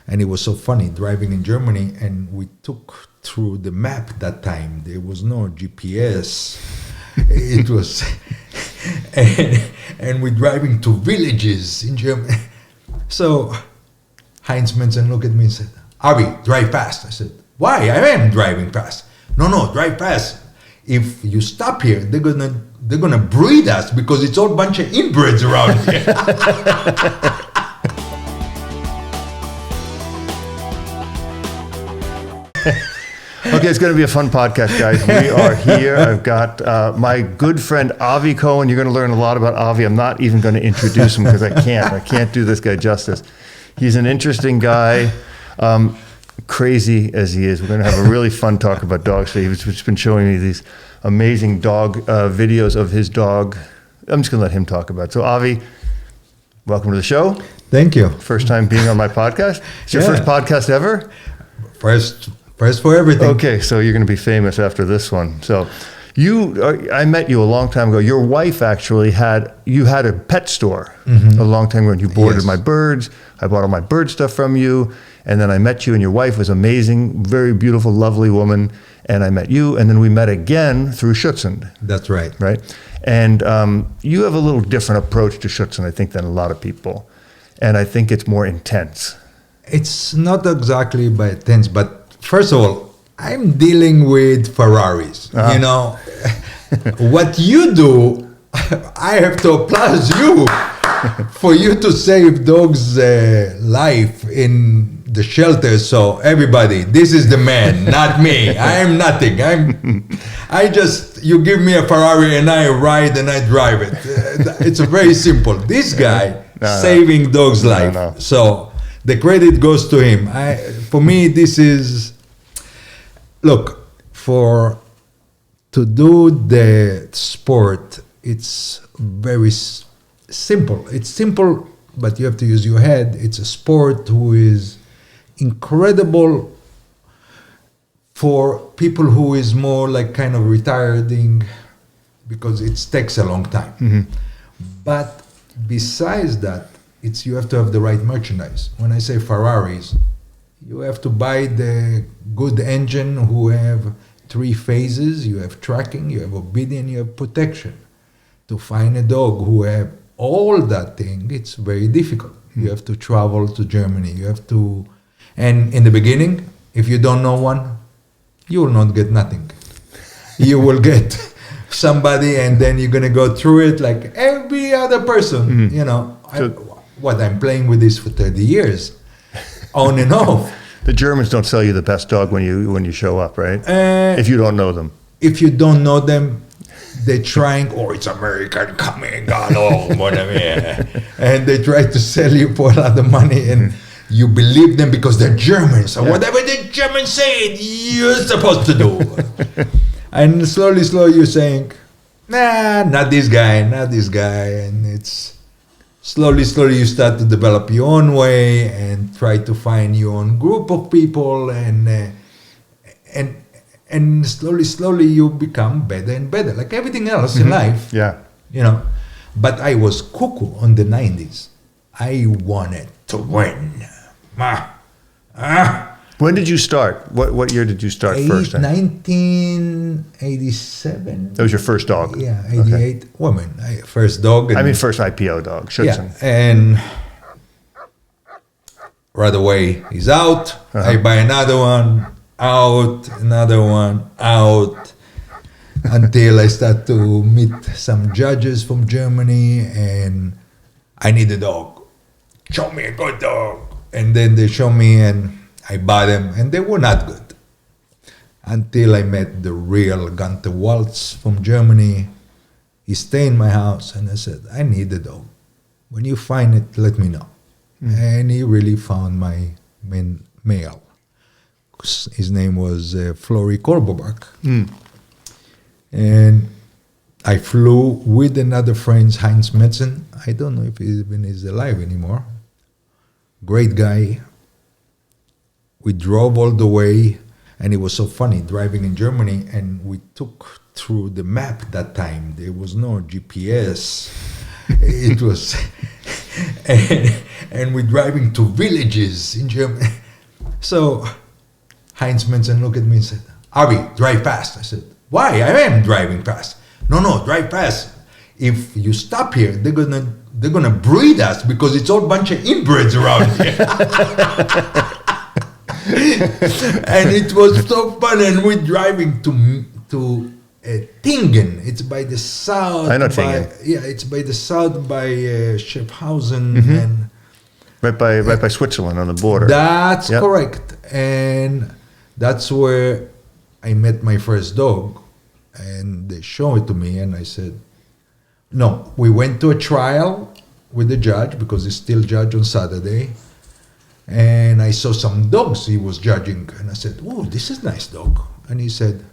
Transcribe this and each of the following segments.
And it was so funny driving in Germany, and we took through the map that time. There was no GPS. It was, and we're driving to villages in Germany. So Heinz Mentzen looked at me and said, "Avi, drive fast." I said, "Why? I am driving fast." No, drive fast. If you stop here, they're gonna breed us because it's all bunch of inbreds around here. Okay, it's going to be a fun podcast, guys. We are here. I've got my good friend Avi Cohen. You're going to learn a lot about Avi. I'm not even going to introduce him because I can't do this guy justice. He's an interesting guy, crazy as he is. We're going to have a really fun talk about dogs. So he's been showing me these amazing dog videos of his dog. I'm just going to let him talk about it. So Avi, welcome to the show. Thank you. First time being on my podcast. It's your first podcast ever? First for everything. Okay, so you're going to be famous after this one. So I met you a long time ago. Your wife actually had a pet store a long time ago, and you boarded my birds. I bought all my bird stuff from you, and then I met you, and your wife was amazing, very beautiful, lovely woman, and I met you, and then we met again through Schutzhund. That's right. Right? And you have a little different approach to Schutzhund, I think, than a lot of people, and I think it's more intense. It's not exactly by intense, but first of all, I'm dealing with Ferraris. You know, what you do, I have to applaud you for you to save dogs' life in the shelter. So everybody, this is the man, not me. I am nothing. You give me a Ferrari and I ride and I drive it. It's very simple. This guy saving dogs' life. No. So the credit goes to him. For me, this is. Look, to do the sport, it's very simple. It's simple, but you have to use your head. It's a sport who is incredible for people who is more like kind of retiring because it takes a long time. Mm-hmm. But besides that, you have to have the right merchandise. When I say Ferraris, you have to buy the good engine who have 3 phases. You have tracking, you have obedience, you have protection. To find a dog who have all that thing, it's very difficult. You have to travel to Germany. And in the beginning, if you don't know one, you will not get nothing. You will get somebody and then you're going to go through it like every other person. You know, I'm playing with this for 30 years. On and off. The Germans don't sell you the best dog when you show up, right? If you don't know them. If you don't know them, they're trying, it's American coming, and they try to sell you for a lot of money, and you believe them because they're Germans. So whatever the Germans say, you're supposed to do. And slowly you're saying, nah, not this guy, and it's... Slowly, you start to develop your own way and try to find your own group of people, and slowly you become better and better, like everything else in life. Yeah, you know. But I was cuckoo on the 90s. I wanted to win. When did you start? What year did you start first? 1987. That was your first dog? Yeah, 88. Okay. Woman, first dog. First IPO dog, Schutzhund. Yeah, and right away he's out. I buy another one, out, until I start to meet some judges from Germany, and I need a dog. Show me a good dog. And then they show me, and I buy them, and they were not good. Until I met the real Gunther Waltz from Germany. He stayed in my house, and I said, I need a dog. When you find it, let me know. And he really found my male. His name was Flori Korbobak. And I flew with another friend, Heinz Mentzen. I don't know if he even is alive anymore. Great guy. We drove all the way, and it was so funny driving in Germany, and we took through the map that time. There was no GPS. It was and we're driving to villages in Germany. So Heinz Menzen looked at me and said, Avi, drive fast. I said, why? I am driving fast. No, drive fast. If you stop here, they're gonna breed us because it's all bunch of inbreds around here. And it was so fun. And we're driving to Tingen. It's by the south. I know Tingen. Yeah, it's by the south by Schaffhausen and Right by Switzerland on the border. that's correct. And that's where I met my first dog. And they showed it to me, and I said, no, we went to a trial with the judge because he's still judge on Saturday. And I saw some dogs he was judging, and I said, oh, this is a nice dog. And he said,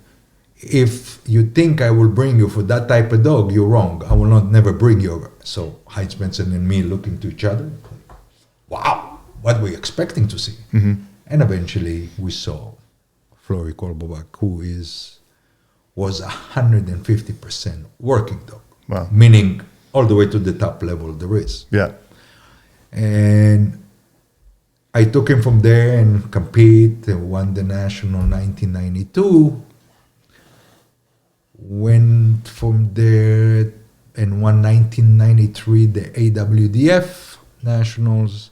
if you think I will bring you for that type of dog, you're wrong. I will not never bring you over. So Heinz Menzen and me looking to each other. Wow, what were we expecting to see? And eventually we saw Flory Kolbovac, who was 150% working dog. Wow. Meaning all the way to the top level there is. Yeah. And I took him from there and compete, won the national 1992. Went from there and won 1993 the AWDF nationals.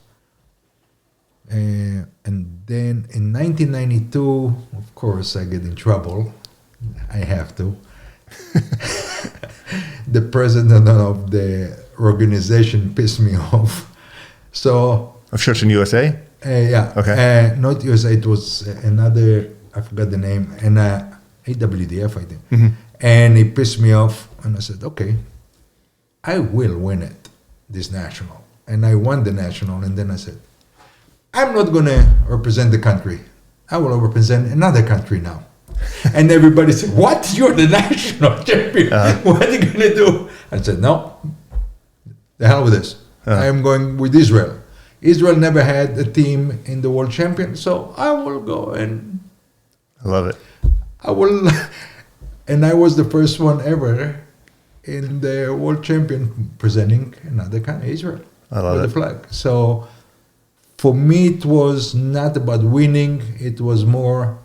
And then in 1992, of course, I get in trouble. I have to. The president of the organization pissed me off. So Of Schutzhund USA? yeah. Okay. Not USA, it was another, I forgot the name, and AWDF, I think. And he pissed me off, and I said, okay, I will win it, this national. And I won the national, and then I said, I'm not going to represent the country. I will represent another country now. And everybody said, what? You're the national champion. What are you going to do? I said, no, the hell with this. I am going with Israel. Israel never had a team in the world champion, so I will go and I love it. I will. And I was the first one ever in the world champion presenting another country, Israel, I love with it. the flag. So for me, it was not about winning. It was more,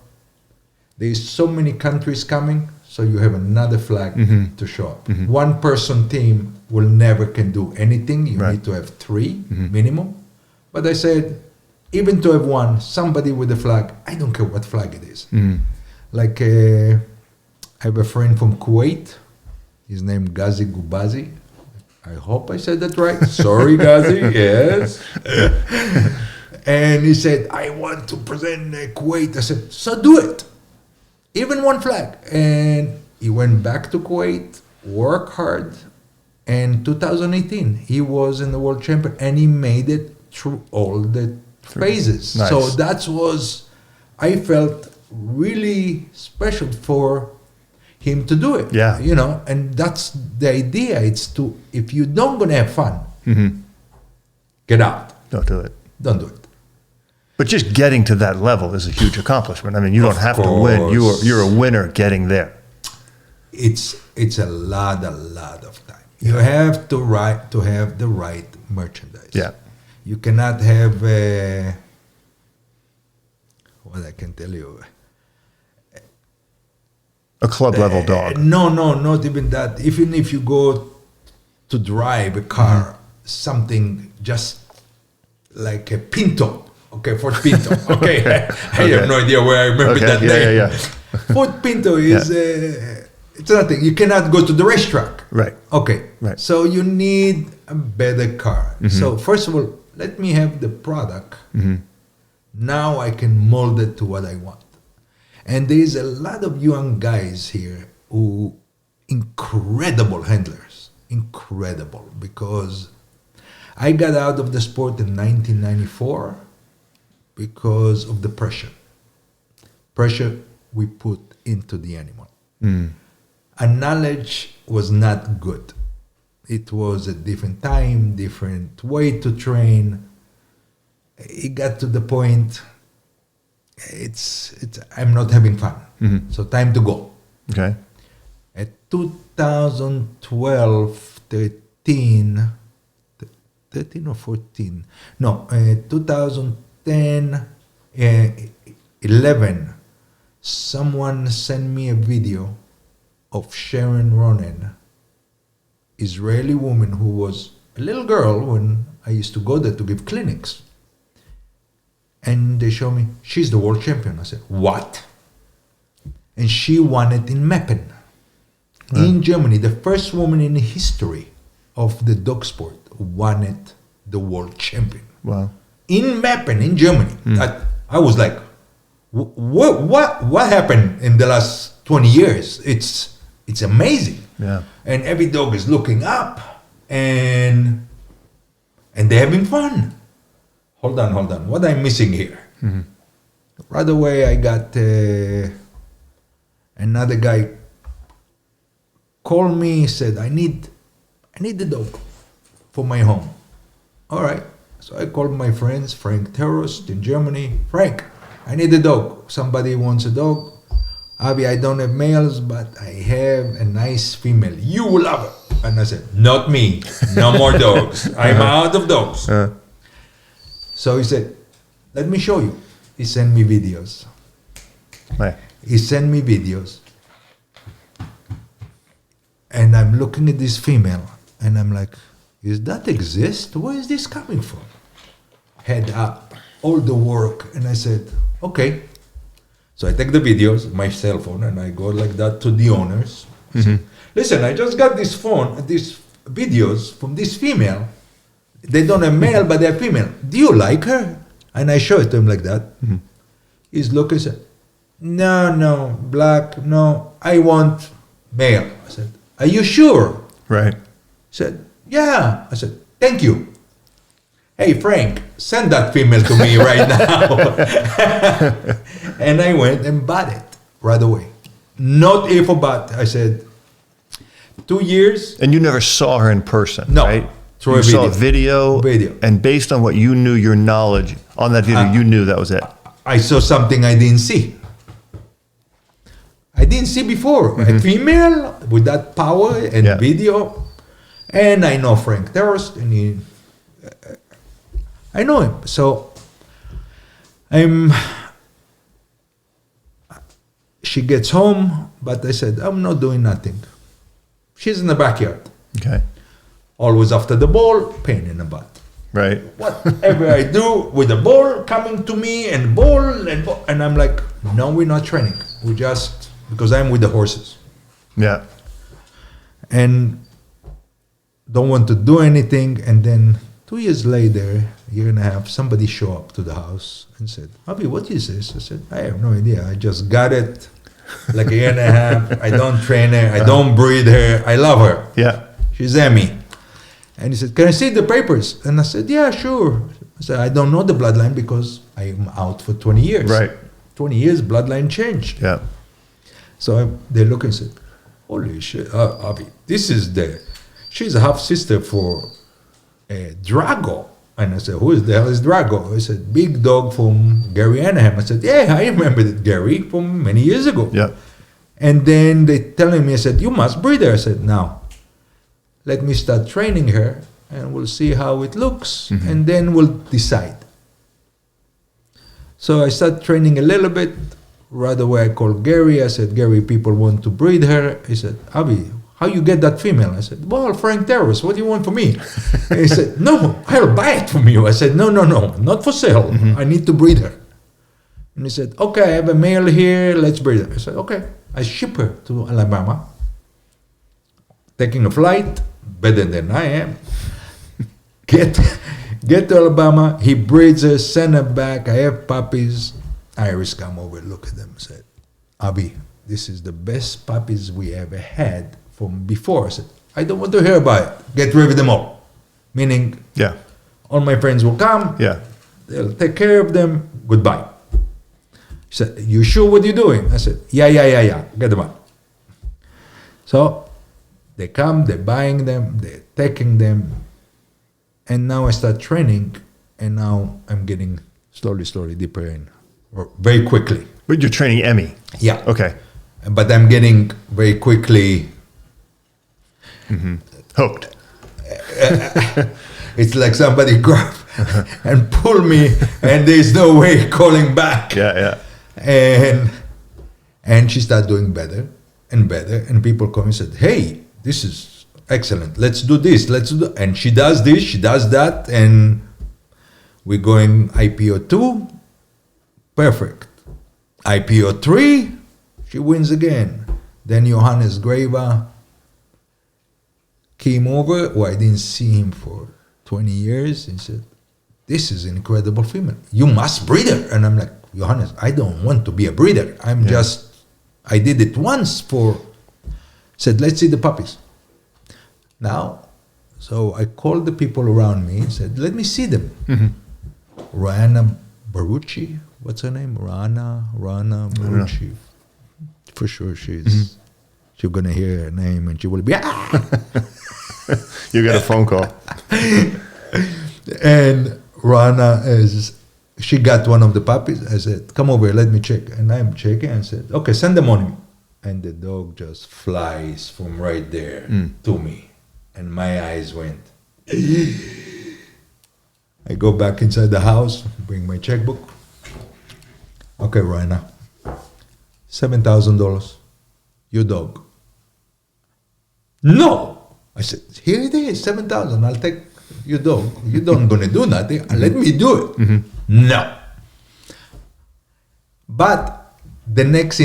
there's so many countries coming, so you have another flag to show up. One person team will never can do anything. You need to have three minimum. But I said, even to have one, somebody with a flag, I don't care what flag it is. Like I have a friend from Kuwait. His name Ghazi Gubazi. I hope I said that right. Sorry, Ghazi. Yes. And he said, I want to present Kuwait. I said, so do it. Even one flag. And he went back to Kuwait, worked hard. And 2018, he was in the world champion, and he made it through all the phases. Nice. So that was, I felt really special for him to do it. Yeah. You know, and that's the idea. It's to, if you don't gonna have fun, get out. Don't do it. Don't do it. But just getting to that level is a huge accomplishment. I mean, you don't have to win. course. You're a winner getting there. It's a lot of time. You have to have the right merchandise. Yeah. You cannot have what I can tell you. A club level dog. No, not even that. Even if you go to drive a car, something just like a Pinto. Okay, Ford Pinto. Okay, I have no idea where I remember that name. Yeah. Ford Pinto is it's nothing. You cannot go to the racetrack. Right. Okay. Right. So you need a better car. So first of all, let me have the product. Now I can mold it to what I want. And there's a lot of young guys here who incredible handlers. Incredible. Because I got out of the sport in 1994 because of the pressure. Pressure we put into the animal. And knowledge was not good. It was a different time, different way to train. It got to the point, I'm not having fun. So time to go. Okay. At 2012, 13, 13 or 14. No, 2010, 11. Someone sent me a video of Sharon Ronen, Israeli woman who was a little girl when I used to go there to give clinics. And they show me, she's the world champion. I said, what? And she won it in Meppen, in Germany. The first woman in the history of the dog sport won it, the world champion. Wow. In Meppen, in Germany. I was like, what happened in the last 20 years? It's amazing. Yeah. And every dog is looking up and they're having fun. Hold on. What am I missing here? Right away, I got another guy called me, said, I need the dog for my home. All right. So I called my friends, Frank Terrost in Germany. Frank, I need a dog. Somebody wants a dog. Avi, I don't have males, but I have a nice female. You will love her. And I said, not me. No more dogs. I'm out of dogs. So he said, let me show you. He sent me videos. Right. He sent me videos. And I'm looking at this female. And I'm like, does that exist? Where is this coming from? Head up, all the work. And I said, okay. So I take the videos, my cell phone, and I go like that to the owners. Say, listen, I just got this phone, these videos from this female. They don't have male, but they're female. Do you like her? And I show it to him like that. He's looking, said, no, black, no, I want male. I said, are you sure? Right. He said, yeah. I said, thank you. Hey, Frank, send that female to me right now. And I went and bought it right away. Not if or but. I said, 2 years. And you never saw her in person, No. right? Through You a saw a video. And based on what you knew, your knowledge on that video, you knew that was it. I saw something I didn't see. I didn't see before. A female with that power and video. And I know Frank Terrost, and I know him. So she gets home, but I said, I'm not doing nothing. She's in the backyard. Okay. Always after the ball, pain in the butt. Right. Whatever I do with the ball coming to me and ball. And I'm like, no, we're not training. We just, because I'm with the horses. Yeah. And don't want to do anything. And then 2 years later, a year and a half, somebody show up to the house and said, Avi, what is this? I said, I have no idea. I just got it like a year and a half. I don't train her. I don't breed her. I love her. Yeah. She's Emmy. And he said, can I see the papers? And I said, yeah, sure. I said, I don't know the bloodline because I am out for 20 years. Right. 20 years, bloodline changed. Yeah. So they look and said, holy shit, Avi, she's a half sister for Drago. And I said, who the hell is Drago? I said, big dog from Gary Anaheim. I said, yeah, I remember that Gary from many years ago. Yeah. And then they telling me, I said, you must breed her. I said, no. Let me start training her and we'll see how it looks and then we'll decide. So I started training a little bit. Right away I called Gary. I said, Gary, people want to breed her. He said, Avi, how you get that female? I said, well, Frank Terrace, what do you want from me? And he said, no, I'll buy it from you. I said, no, not for sale. I need to breed her. And he said, okay, I have a male here, let's breed her. I said, okay. I ship her to Alabama, taking a flight, better than I am. Get to Alabama, he breeds her, send her back, I have puppies. Iris come over, look at them, said, Avi, this is the best puppies we ever had from before. I said, I don't want to hear about it. Get rid of them all. Meaning, all my friends will come, they'll take care of them, goodbye. He said, you sure what you're doing? I said, yeah, get them out. So they come, they're buying them, they're taking them, and now I start training, and now I'm getting slowly deeper in, or very quickly. But you're training Emmy. Yeah. Okay. But I'm getting very quickly hooked. It's like somebody grab and pull me, and there's no way calling back. Yeah. And she started doing better and better, and people come and said, "Hey, this is excellent. Let's do this. Let's do." And she does this, she does that, and we're going IPO 2, perfect. IPO 3, she wins again. Then Johannes Grava came over, I didn't see him for 20 years, and said, "This is an incredible female. You must breed her." And I'm like, "Johannes, I don't want to be a breeder. I did it once said, let's see the puppies." Now, so I called the people around me and said, "Let me see them." Rana Barucci, what's her name? Rana Barucci. For sure she's gonna hear her name and she will be, You got a phone call. And Rana she got one of the puppies. I said, "Come over, let me check." And I'm checking and said, "Okay, send them on me." And the dog just flies from right there to me. And my eyes went. I go back inside the house, bring my checkbook. "Okay, Rana, $7,000. Your dog." "No." I said, "Here it is, 7,000. I'll take your dog. You don't gonna do nothing. Let me do it." "No." But the next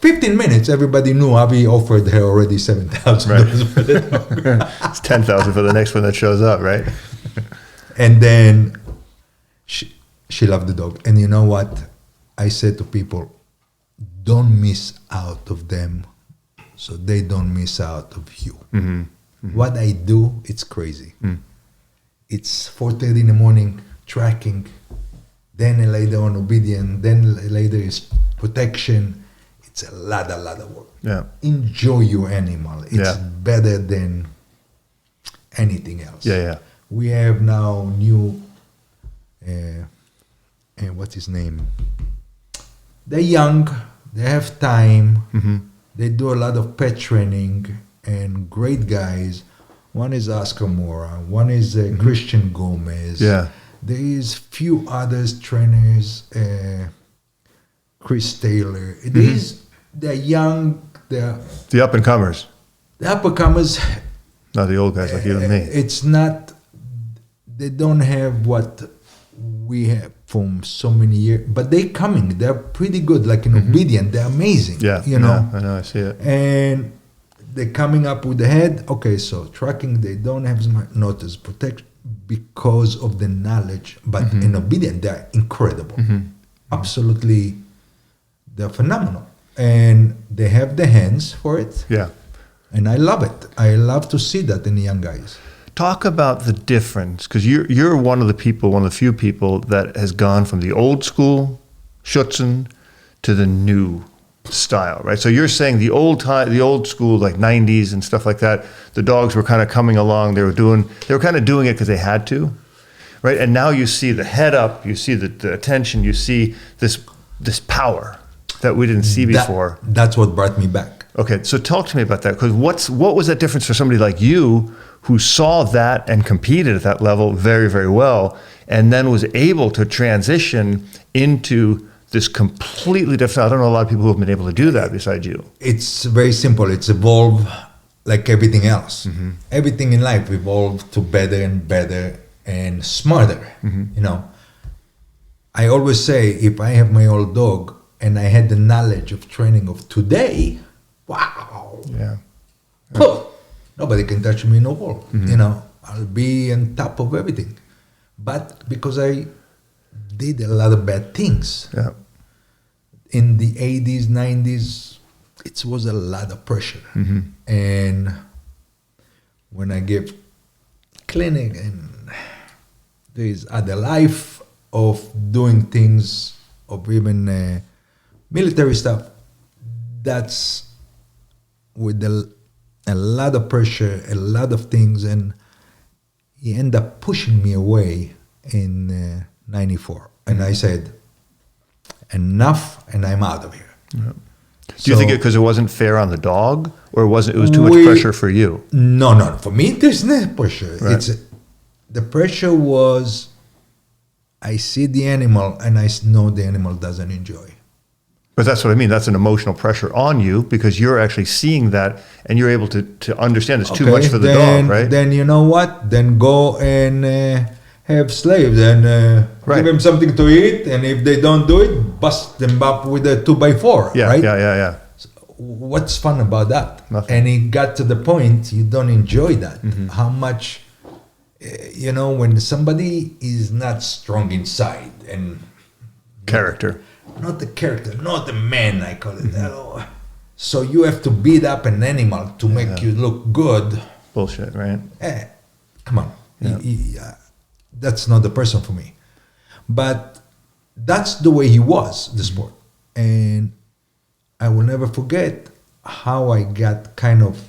15 minutes, everybody knew Avi offered her already $7,000 for the dog. It's 10,000 for the next one that shows up, right? And then she loved the dog. And you know what? I said to people, don't miss out of them so they don't miss out of you. What I do, it's crazy. It's 4:30 in the morning, tracking, then later on obedience, then later is protection. It's a lot of work. Yeah. Enjoy your animal. It's better than anything else. Yeah. We have now new, what's his name? They're young, they have time, they do a lot of pet training, and great guys. One is Oscar Mora, one is Christian Gomez. Yeah. There is few others trainers, Chris Taylor. They're young, they're The up and comers, the up-and-comers. not the old guys like you and me. It's not, they don't have what we have from so many years, but they're coming. They're pretty good, like in obedient. They're amazing. Yeah, you know. I know, I see it. And they're coming up with the head. Okay, so tracking, they don't have as much, not as protection because of the knowledge, but in obedient, they're incredible. Absolutely, they're phenomenal. And they have the hands for it. Yeah. And I love it. I love to see that in the young guys. Talk about the difference, because you're one of the few people that has gone from the old school Schutzhund to the new style, right? So you're saying the old school, like 90s and stuff like that, the dogs were kind of coming along. They were kind of doing it because they had to, right? And now you see the head up, you see the attention, you see this power that we didn't see before. That's what brought me back. Okay, so talk to me about that, because what was that difference for somebody like you who saw that and competed at that level very, very well, and then was able to transition into this completely different. I don't know a lot of people who have been able to do that besides you. It's very simple. It's evolved like everything else. Everything in life evolved to better and better and smarter. You know, I always say, if I have my old dog and I had the knowledge of training of today, wow. Yeah. Poof, nobody can touch me in the world. You know, I'll be on top of everything. But because I did a lot of bad things. Yeah. In the 80s, 90s, it was a lot of pressure. And when I gave clinic and there is other life of doing things, of even military stuff, that's with a lot of pressure, a lot of things, and he ended up pushing me away in 94. And I said, enough, and I'm out of here. Yeah. Do you think it because it wasn't fair on the dog, or it was too much pressure for you? No. For me, there's no pressure. Right. It's The pressure was, I see the animal and I know the animal doesn't enjoy. But that's what I mean. That's an emotional pressure on you because you're actually seeing that and you're able to understand it's too much for the dog, right? Then you know what? Then go and have slaves and Right. give them something to eat. And if they don't do it, bust them up with a 2x4, Yeah, right? yeah. What's fun about that? Nothing. And it got to the point you don't enjoy that. Mm-hmm. How much, when somebody is not strong inside and Character. not the character, not the man, I call it. So you have to beat up an animal to make you look good. Bullshit, right? Come on. Yeah. That's not the person for me. But that's the way he was, the sport. And I will never forget how I got kind of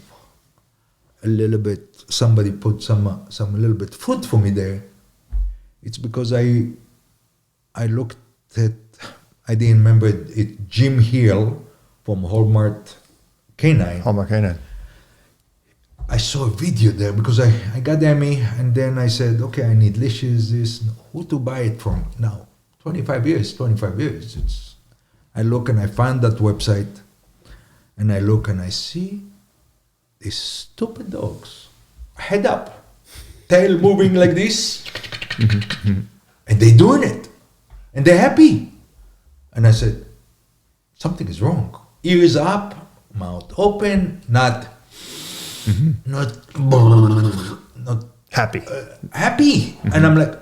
a little bit, somebody put some little bit food for me there. It's because I looked at, I didn't remember it, Jim Hill from Hallmark Canine. Hallmark Canine. I saw a video there because I got Emmy and then I said, okay, I need leashes, who to buy it from now? 25 years. I look and I find that website and I look and I see these stupid dogs, head up, tail moving like this, and they doing it, and they're happy. And I said, something is wrong. Ears up, mouth open, not Happy. happy. And I'm like,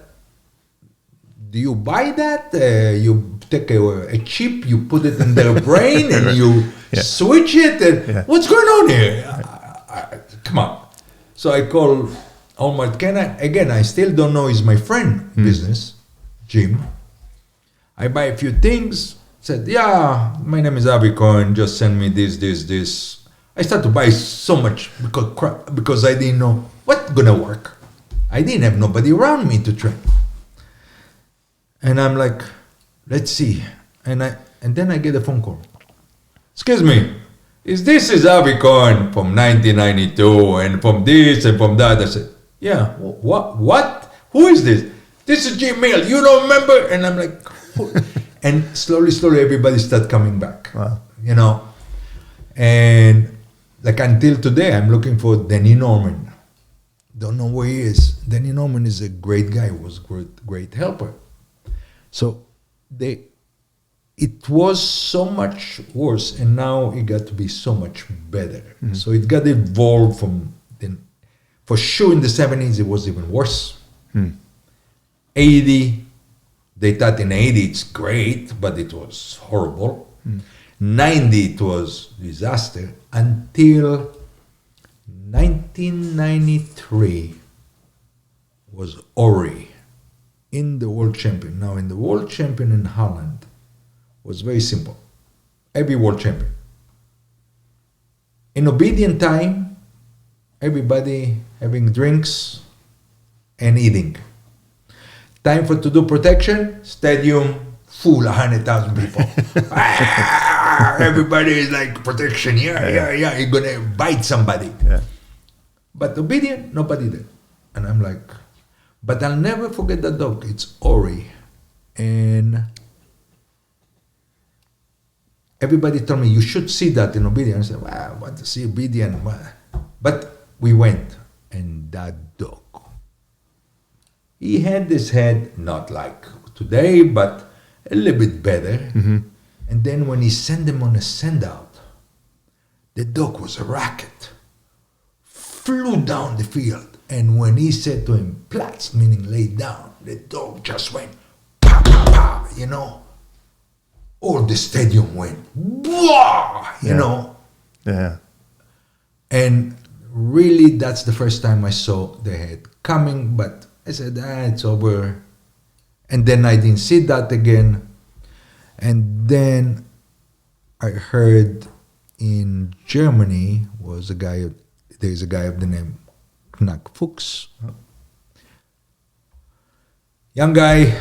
do you buy that? You take a chip, you put it in their brain, and you switch it. And what's going on here? Come on. So I call Hallmark Canine. Again, I still don't know he's my friend business, Jim. I buy a few things. Said, yeah, my name is Avi Cohen. Just send me this. I started to buy so much because I didn't know what's gonna work. I didn't have nobody around me to train. And I'm like, let's see. And then I get a phone call. Excuse me, this is Avi Cohen from 1992 and from this and from that. I said, yeah, what? Who is this? This is Jim Hill. You don't remember? And I'm like, who? And slowly everybody started coming back. Wow. And like until today, I'm looking for Danny Norman. Don't know where he is. Danny Norman is a great guy. Was great helper. So it was so much worse, and now it got to be so much better. Mm-hmm. So it got evolved from then. For sure, in the 70s, it was even worse. 80, they thought in 80 it's great, but it was horrible. 90, it was disaster until 1993 was Ori in the world champion. Now in the world champion in Holland was very simple. Every world champion. In obedient time, everybody having drinks and eating. Time to do protection, stadium full, 100,000 people. Everybody is like protection, yeah, you're gonna bite somebody. Yeah. But obedient, nobody did. And I'm like, but I'll never forget that dog. It's Ori. And everybody told me, you should see that in obedient. I said, wow, what to see obedient? But we went, and that dog, he had this head, not like today, but a little bit better. Mm-hmm. And then when he sent them on a send out, the dog was a rocket. Flew down the field. And when he said to him, Platz, meaning lay down, the dog just went, pa, pa, pa, All the stadium went, wah, you know. Yeah. And really, that's the first time I saw the head coming, but I said, it's over. And then I didn't see that again. And then I heard in Germany there's a guy of the name Knack Fuchs. Young guy,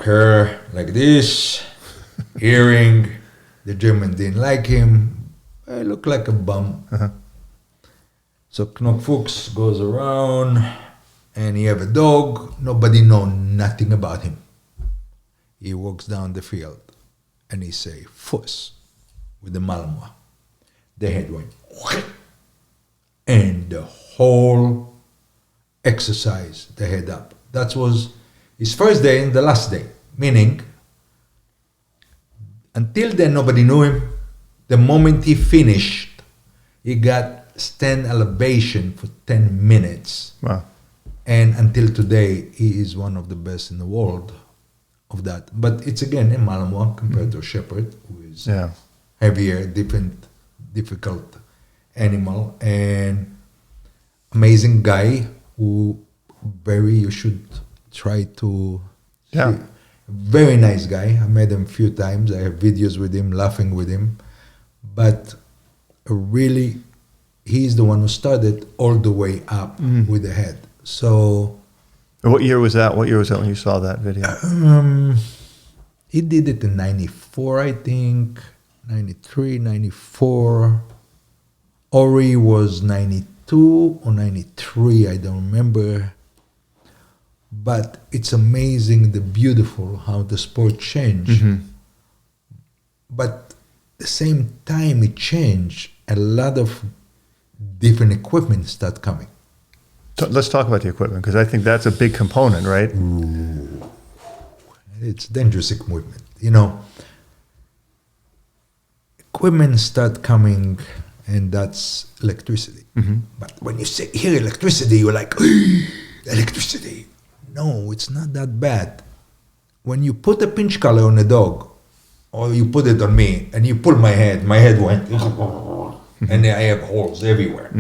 hair like this, earring. The German didn't like him. I look like a bum. Uh-huh. So Knack Fuchs goes around, and he have a dog. Nobody know nothing about him. He walks down the field, and he say fuss with the Malinois. The head went, and the whole exercise, the head up. That was his first day and the last day. Meaning, until then nobody knew him. The moment he finished, he got stand elevation for 10 minutes. Wow. And until today, he is one of the best in the world of that. But it's again a Malinois compared to a shepherd, who is heavier, difficult animal, and amazing guy who you should try to see. Very nice guy. I met him a few times. I have videos with him, laughing with him. But really, he's the one who started all the way up with the head. So, what year was that? What year was that when you saw that video? He did it in 94, I think, 93, 94. Ori was 92 or 93, I don't remember. But it's amazing, beautiful how the sport changed. But at the same time it changed, a lot of different equipment start coming. Let's talk about the equipment, because I think that's a big component, right? Ooh. It's dangerous equipment. You know, equipment start coming, and that's electricity. But when you hear electricity, you're like, electricity. No, it's not that bad. When you put a pinch collar on a dog, or you put it on me, and you pull my head went, and I have holes everywhere.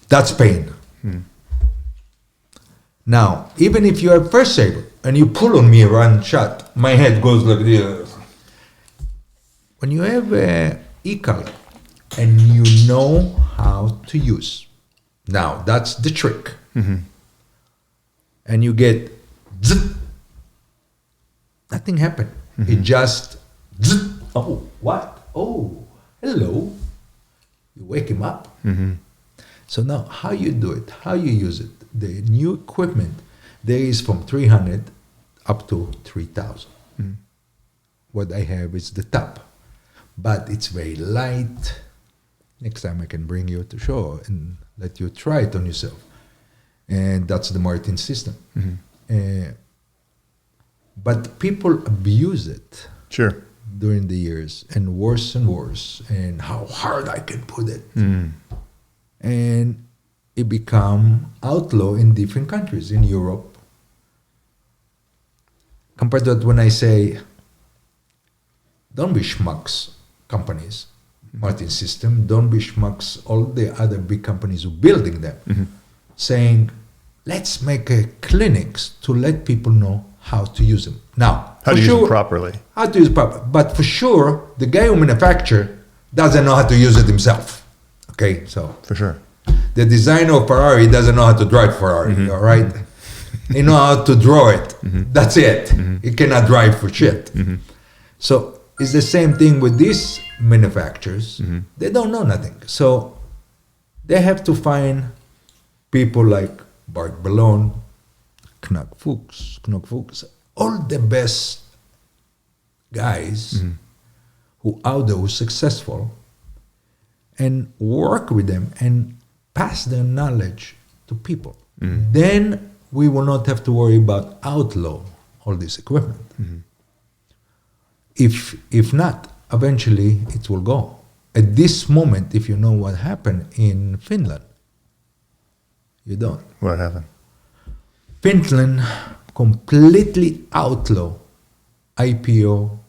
That's pain. Now, even if you have first saber, and you pull on me run shot, my head goes like this. When you have a e-collar, and you know how to use, now that's the trick. And you get zzz, nothing happened. It just zzz, oh, what? Oh, hello. You wake him up. So now, how you do it, how you use it, the new equipment, there is from 300 up to 3,000. What I have is the top, but it's very light. Next time I can bring you to show and let you try it on yourself. And that's the Martin system. But people abuse it during the years, and worse, and how hard I can put it. And it become outlaw in different countries in Europe. Compared to that, when I say, don't be schmucks companies, Martin system, don't be schmucks all the other big companies who building them, saying, let's make clinics to let people know how to use them. Now, how to use them properly. How to use it properly. But for sure, the guy who manufactures doesn't know how to use it himself. Okay, so. For sure. The designer of Ferrari doesn't know how to drive Ferrari, all right? He know how to draw it. That's it. He cannot drive for shit. So it's the same thing with these manufacturers. They don't know nothing. So they have to find people like Bart Ballone, Knock Fuchs, all the best guys who out there who successful, and work with them and pass their knowledge to people. Then we will not have to worry about outlaw all this equipment. If not, eventually it will go. At this moment, if you know what happened in Finland, you don't. What happened? Finland completely outlaw IPO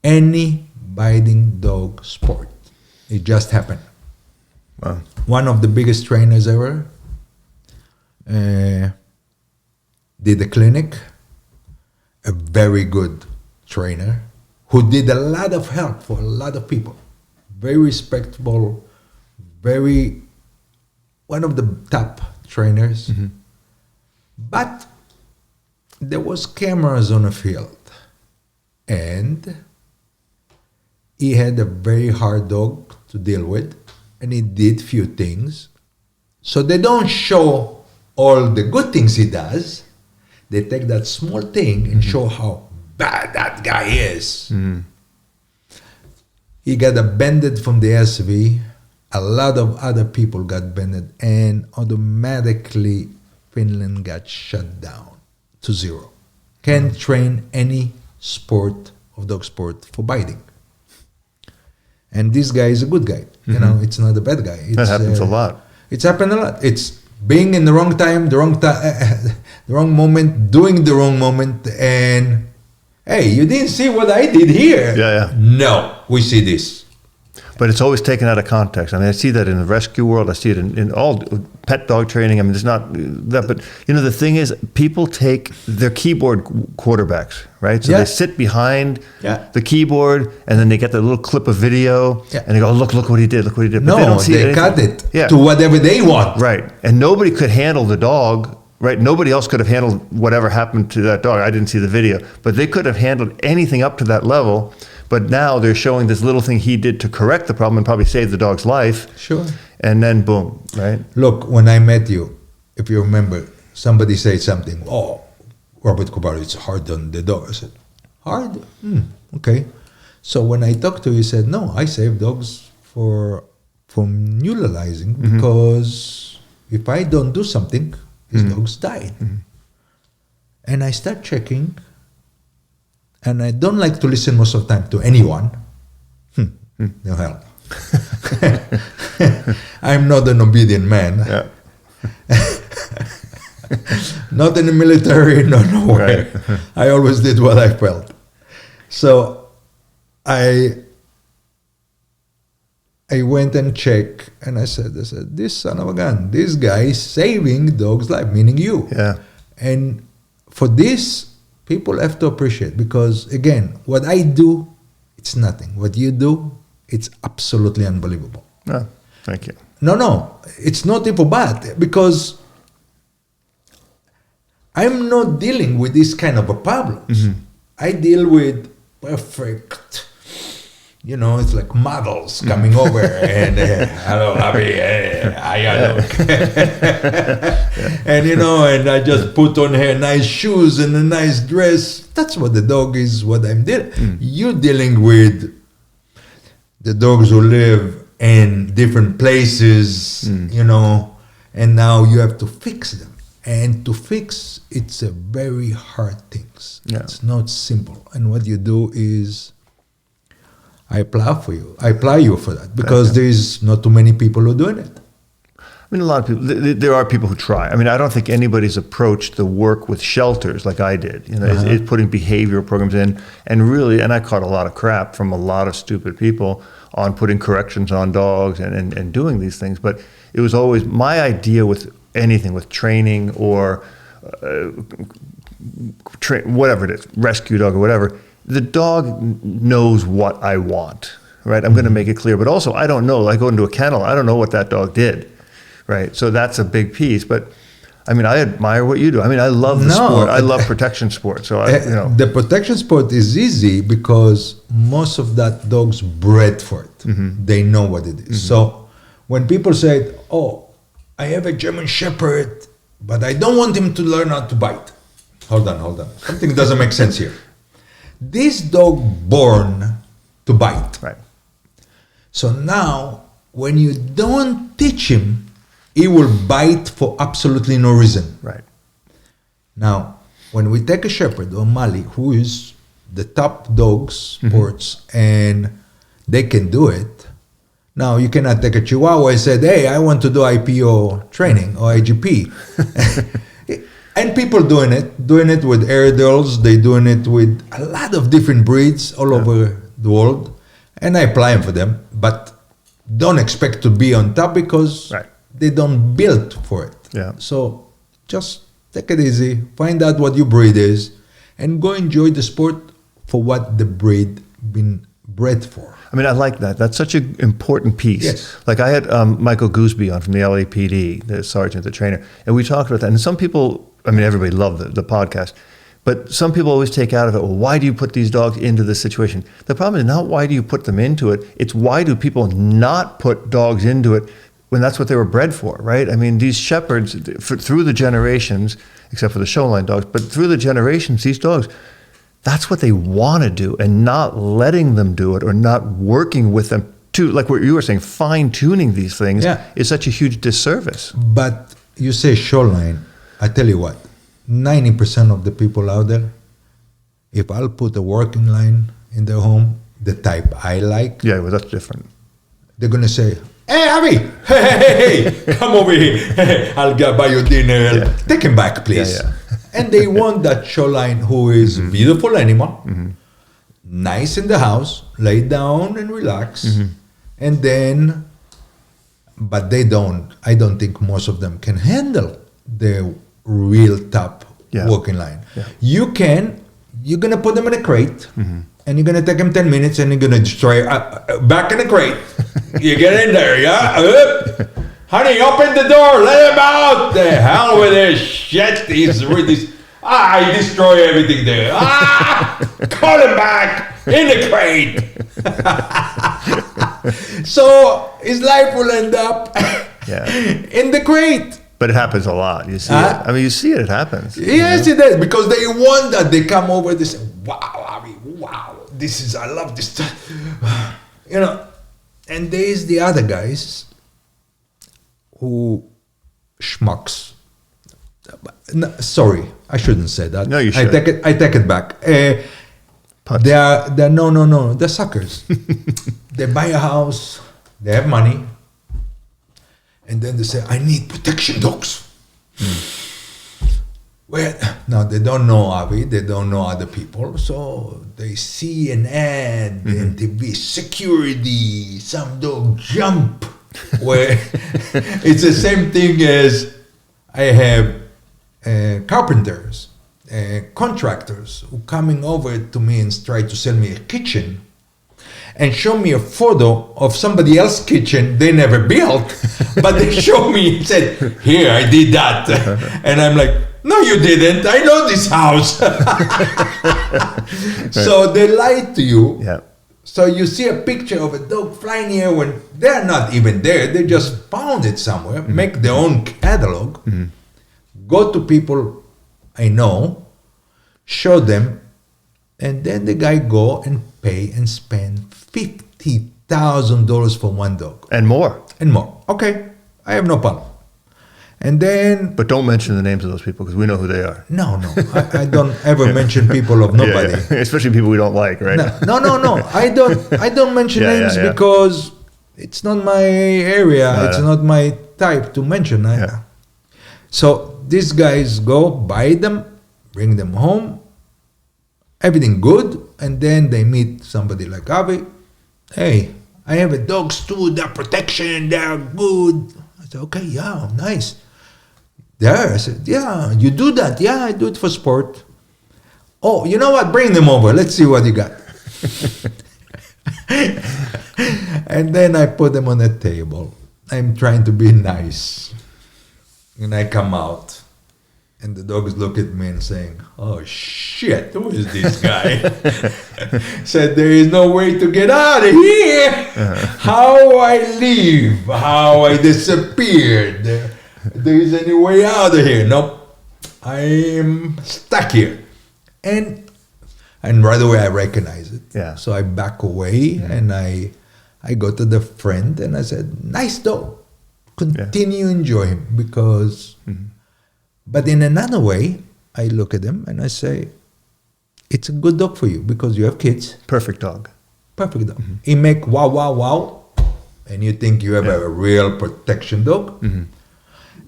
any biting dog sport. It just happened. Wow. One of the biggest trainers ever did a clinic, a very good trainer who did a lot of help for a lot of people. Very respectable, one of the top trainers. But there was cameras on the field, and he had a very hard dog to deal with, and he did few things. So they don't show all the good things he does, they take that small thing and show how bad that guy is. He got abandoned from the SV. A lot of other people got abandoned, and automatically Finland got shut down to 0. Can't train any sport of dog sport for biting. And this guy is a good guy. You know, it's not a bad guy. That happens a lot. It's happened a lot. It's being in the wrong time, the wrong moment, doing the wrong moment, and hey, you didn't see what I did here. Yeah. No, we see this. But it's always taken out of context. I mean, I see that in the rescue world. I see it in all pet dog training. I mean, it's not that, but you know, the thing is, people take their keyboard quarterbacks, right? So they sit behind the keyboard, and then they get the little clip of video, and they go, look what he did, look what he did. But No, they cut it to whatever they want. Right. And nobody could handle the dog, right? Nobody else could have handled whatever happened to that dog. I didn't see the video, but they could have handled anything up to that level. But now they're showing this little thing he did to correct the problem and probably save the dog's life. Sure. And then boom, right? Look, when I met you, if you remember, somebody said something, oh, Robert Cabral, it's hard on the dog. I said, hard? Okay. So when I talked to you, he said, no, I save dogs from neuralizing because if I don't do something, his dogs died. And I start checking, and I don't like to listen most of the time to anyone. No help. I'm not an obedient man. Not in the military, no nowhere. Right. I always did what I felt. So I went and checked, and I said, this son of a gun, this guy is saving dogs' life, meaning you. Yeah. And for this, people have to appreciate, because again, what I do, it's nothing. What you do, it's absolutely unbelievable. Oh, thank you. No, it's not even bad, because I'm not dealing with this kind of a problems. I deal with perfect, you know, it's like models coming over and hello, Avi, I look. And you know, and I just put on her nice shoes and a nice dress. That's what the dog is, what I'm dealing. You're dealing with the dogs who live in different places, you know, and now you have to fix them. And to fix, it's a very hard thing. It's not simple. And what you do is, I apply you for that, because there is not too many people who are doing it. I mean, a lot of people, there are people who try. I mean, I don't think anybody's approached the work with shelters like I did. You know, it's putting behavioral programs in, and really, and I caught a lot of crap from a lot of stupid people on putting corrections on dogs and doing these things. But it was always my idea with anything, with training or whatever it is, rescue dog or whatever. The dog knows what I want, right? I'm going to make it clear. But also, I don't know. I go into a kennel. I don't know what that dog did, right? So that's a big piece. But I mean, I admire what you do. I mean, I love the sport. I love protection sport. So the protection sport is easy because most of that dogs bred for it. They know what it is. So when people say, "Oh, I have a German Shepherd, but I don't want him to learn how to bite," hold on. Something doesn't make sense here. This dog born to bite. Right. So now, when you don't teach him, he will bite for absolutely no reason. Right. Now, when we take a Shepherd or Mali, who is the top dogs sports, and they can do it. Now, you cannot take a Chihuahua and say, hey, I want to do IPO training or IGP. And people doing it with Airedales, they're doing it with a lot of different breeds all over the world. And I apply them for them, but don't expect to be on top because they don't build for it. Yeah. So just take it easy, find out what your breed is, and go enjoy the sport for what the breed been bred for. I mean, I like that. That's such an important piece. Yes. Like I had Michael Gooseby on from the LAPD, the sergeant, the trainer, and we talked about that. And some people, I mean, everybody loved the podcast, but some people always take out of it, well, why do you put these dogs into this situation? The problem is not why do you put them into it, it's why do people not put dogs into it when that's what they were bred for, right? I mean, these shepherds, through the generations, except for the showline dogs, but through the generations, these dogs, that's what they want to do, and not letting them do it or not working with them to, like what you were saying, fine-tuning these things is such a huge disservice. But you say showline, I tell you what, 90% of the people out there, if I'll put a working line in their home, the type I like, Yeah, well, that's different. they're going to say, hey, Avi, hey, come over here. I'll buy you dinner. Yeah. Take him back, please. Yeah. And they want that showline who is beautiful animal, nice in the house, lay down and relax. And then, but I don't think most of them can handle the real top working line. Yeah. You're going to put them in a crate. And you're going to take them 10 minutes and you're going to destroy back in the crate. You get in there, yeah? Honey, open the door. Let him out. The hell with this shit. I destroy everything there. Call him back in the crate. So his life will end up in the crate. But it happens a lot. You see it. I mean, you see it. It happens. Yes, it does. Because they want that. They come over. They say, "Wow, Avi, wow, I love this stuff." And there's the other guys who schmucks. No, sorry, I shouldn't say that. No, you should. I take it back. They're no. They're suckers. They buy a house. They have money. And then they say, I need protection dogs. Well, no, they don't know Avi, they don't know other people. So they see an ad in TV, security, some dog jump. Where it's the same thing as I have carpenters, contractors who coming over to me and try to sell me a kitchen. And show me a photo of somebody else's kitchen they never built, but they show me and said, here, I did that. And I'm like, no, you didn't. I know this house. So they lied to you. Yeah. So you see a picture of a dog flying here when they're not even there. They just found it somewhere, make their own catalog, go to people I know, show them, and then the guy go and pay and spend $50,000 for one dog. And more. Okay, I have no problem. And then... But don't mention the names of those people because we know who they are. No. I don't ever mention people of nobody. Yeah. Especially people we don't like, right? No. I don't mention names because it's not my area. It's not my type to mention. So these guys go, buy them, bring them home, everything good, and then they meet somebody like Avi. Hey, I have a dogs too, they're protection, they're good. I said, okay, yeah, nice. There, I said, yeah, you do that. Yeah, I do it for sport. Oh, you know what? Bring them over. Let's see what you got. And then I put them on the table. I'm trying to be nice. And I come out. And the dogs look at me and saying, oh shit, who is this guy? Said, there is no way to get out of here. How I leave, how I disappeared. There is any way out of here. Nope, I am stuck here. And right away I recognize it. Yeah. So I back away and I go to the friend and I said, nice dog. Continue enjoy him because... But in another way, I look at them and I say, it's a good dog for you because you have kids. Perfect dog. Perfect dog. He make wow, wow, wow. And you think you have a real protection dog.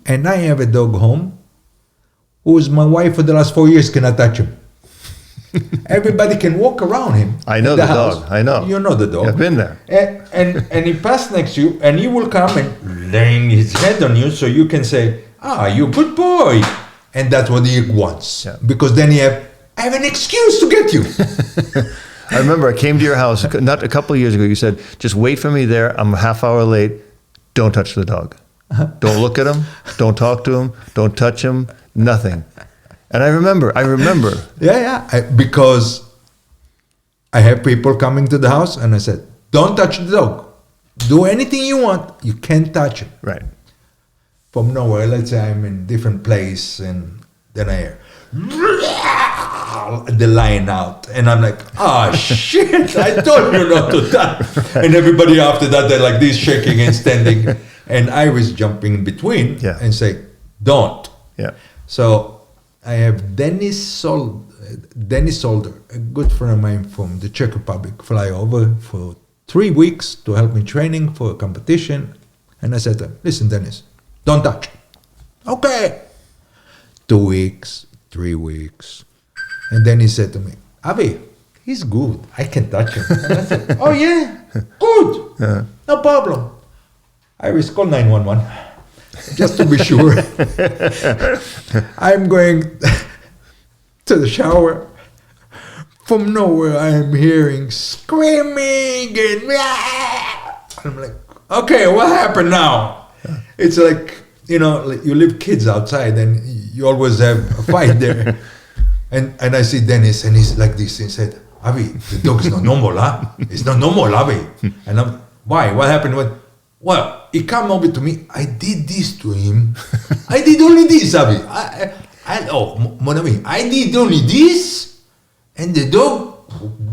And I have a dog home who's my wife for the last 4 years cannot touch him. Everybody can walk around him. I know the dog. I know. You know the dog. I've been there. And he passed next to you and he will come and laying his head on you so you can say, you good boy. And that's what he wants. Yeah. Because then I have an excuse to get you. I remember I came to your house not a couple of years ago. You said, just wait for me there. I'm a half hour late. Don't touch the dog. Don't look at him. Don't talk to him. Don't touch him. Nothing. And I remember. Because I have people coming to the house and I said, don't touch the dog. Do anything you want. You can't touch it. Right. From nowhere, let's say I'm in a different place, and then I hear the lion out, and I'm like, oh shit, I told you not to touch. And everybody after that, they're like this, shaking and standing, and I was jumping in between and say, don't. Yeah. So I have Dennis Solder, a good friend of mine from the Czech Republic, fly over for 3 weeks to help me training for a competition. And I said to him, listen, Dennis, don't touch. Okay. 2 weeks, 3 weeks. And then he said to me, Avi, he's good. I can touch him. And I said, oh yeah, good. No problem. I will call 911 just to be sure. I'm going to the shower. From nowhere, I am hearing screaming and I'm like, okay, what happened now? It's like, you know, like you leave kids outside and you always have a fight there. And I see Dennis and he's like this. He said, Avi, the dog is not normal, huh? It's not normal, Avi. And I'm, why? What happened? Well, he come over to me. I did this to him. I did only this, Avi. Mon ami, I did only this. And the dog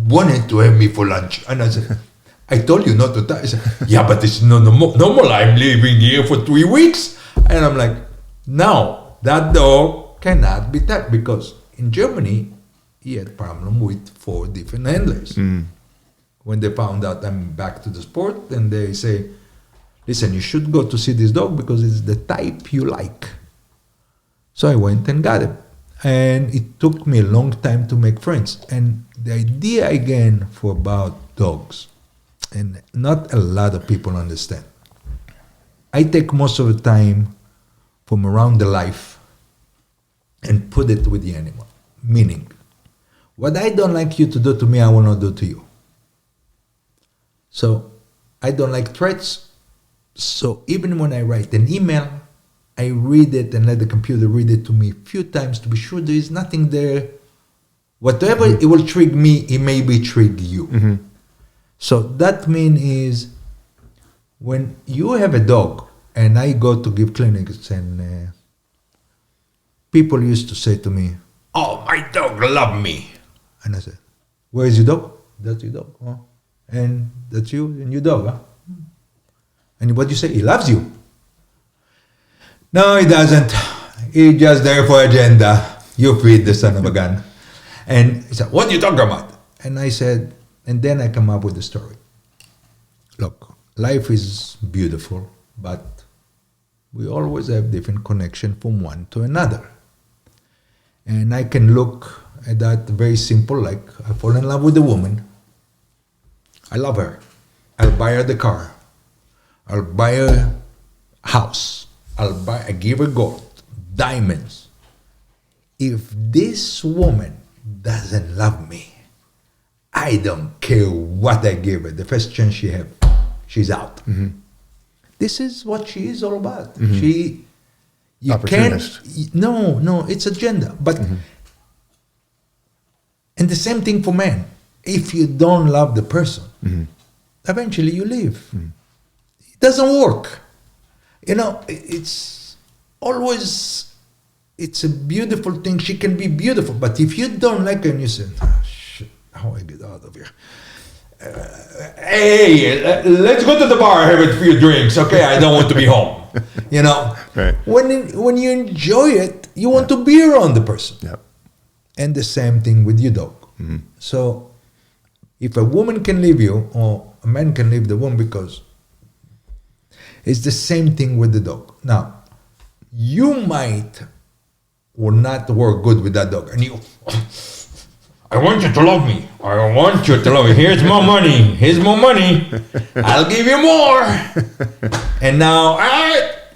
wanted to have me for lunch. And I said, I told you not to touch. He said, yeah, but it's not normal. I'm living here for 3 weeks. And I'm like, no, that dog cannot be touched. Because in Germany, he had problem with 4 different handlers. When they found out I'm back to the sport, and they say, listen, you should go to see this dog because it's the type you like. So I went and got him. And it took me a long time to make friends. And the idea again for about dogs, and not a lot of people understand. I take most of the time from around the life and put it with the animal. Meaning, what I don't like you to do to me, I will not do to you. So I don't like threats. So even when I write an email, I read it and let the computer read it to me a few times to be sure there is nothing there. Whatever it will trigger me, it may be trigger you. So that means is when you have a dog, and I go to give clinics, and people used to say to me, oh, my dog love me. And I said, where is your dog? That's your dog. Oh. And that's you and your dog, huh? And what do you say? He loves you. No, he doesn't. He's just there for agenda. You feed the son of a gun. And he said, what are you talking about? And I said, and then I come up with the story. Look, life is beautiful, but we always have different connection from one to another. And I can look at that very simple, like I fall in love with a woman. I love her. I'll buy her the car. I'll buy her a house. I give her gold, diamonds. If this woman doesn't love me, I don't care what I give her. The first chance she have, she's out. This is what she is all about. You Opportunist. can't. No, it's agenda. But and the same thing for men. If you don't love the person, eventually you leave. It doesn't work. You know, it's always, it's a beautiful thing. She can be beautiful, but if you don't like her and you say, oh, shit, how I get out of here? Hey, let's go to the bar, have a few drinks, okay? I don't want to be home. You know, right. When you enjoy it, you want to be around the person. Yep. And the same thing with your dog. So if a woman can leave you, or a man can leave the woman, because it's the same thing with the dog. Now, you might or not work good with that dog. And you, I want you to love me. I want you to love me. Here's more money. Here's more money. I'll give you more. And now,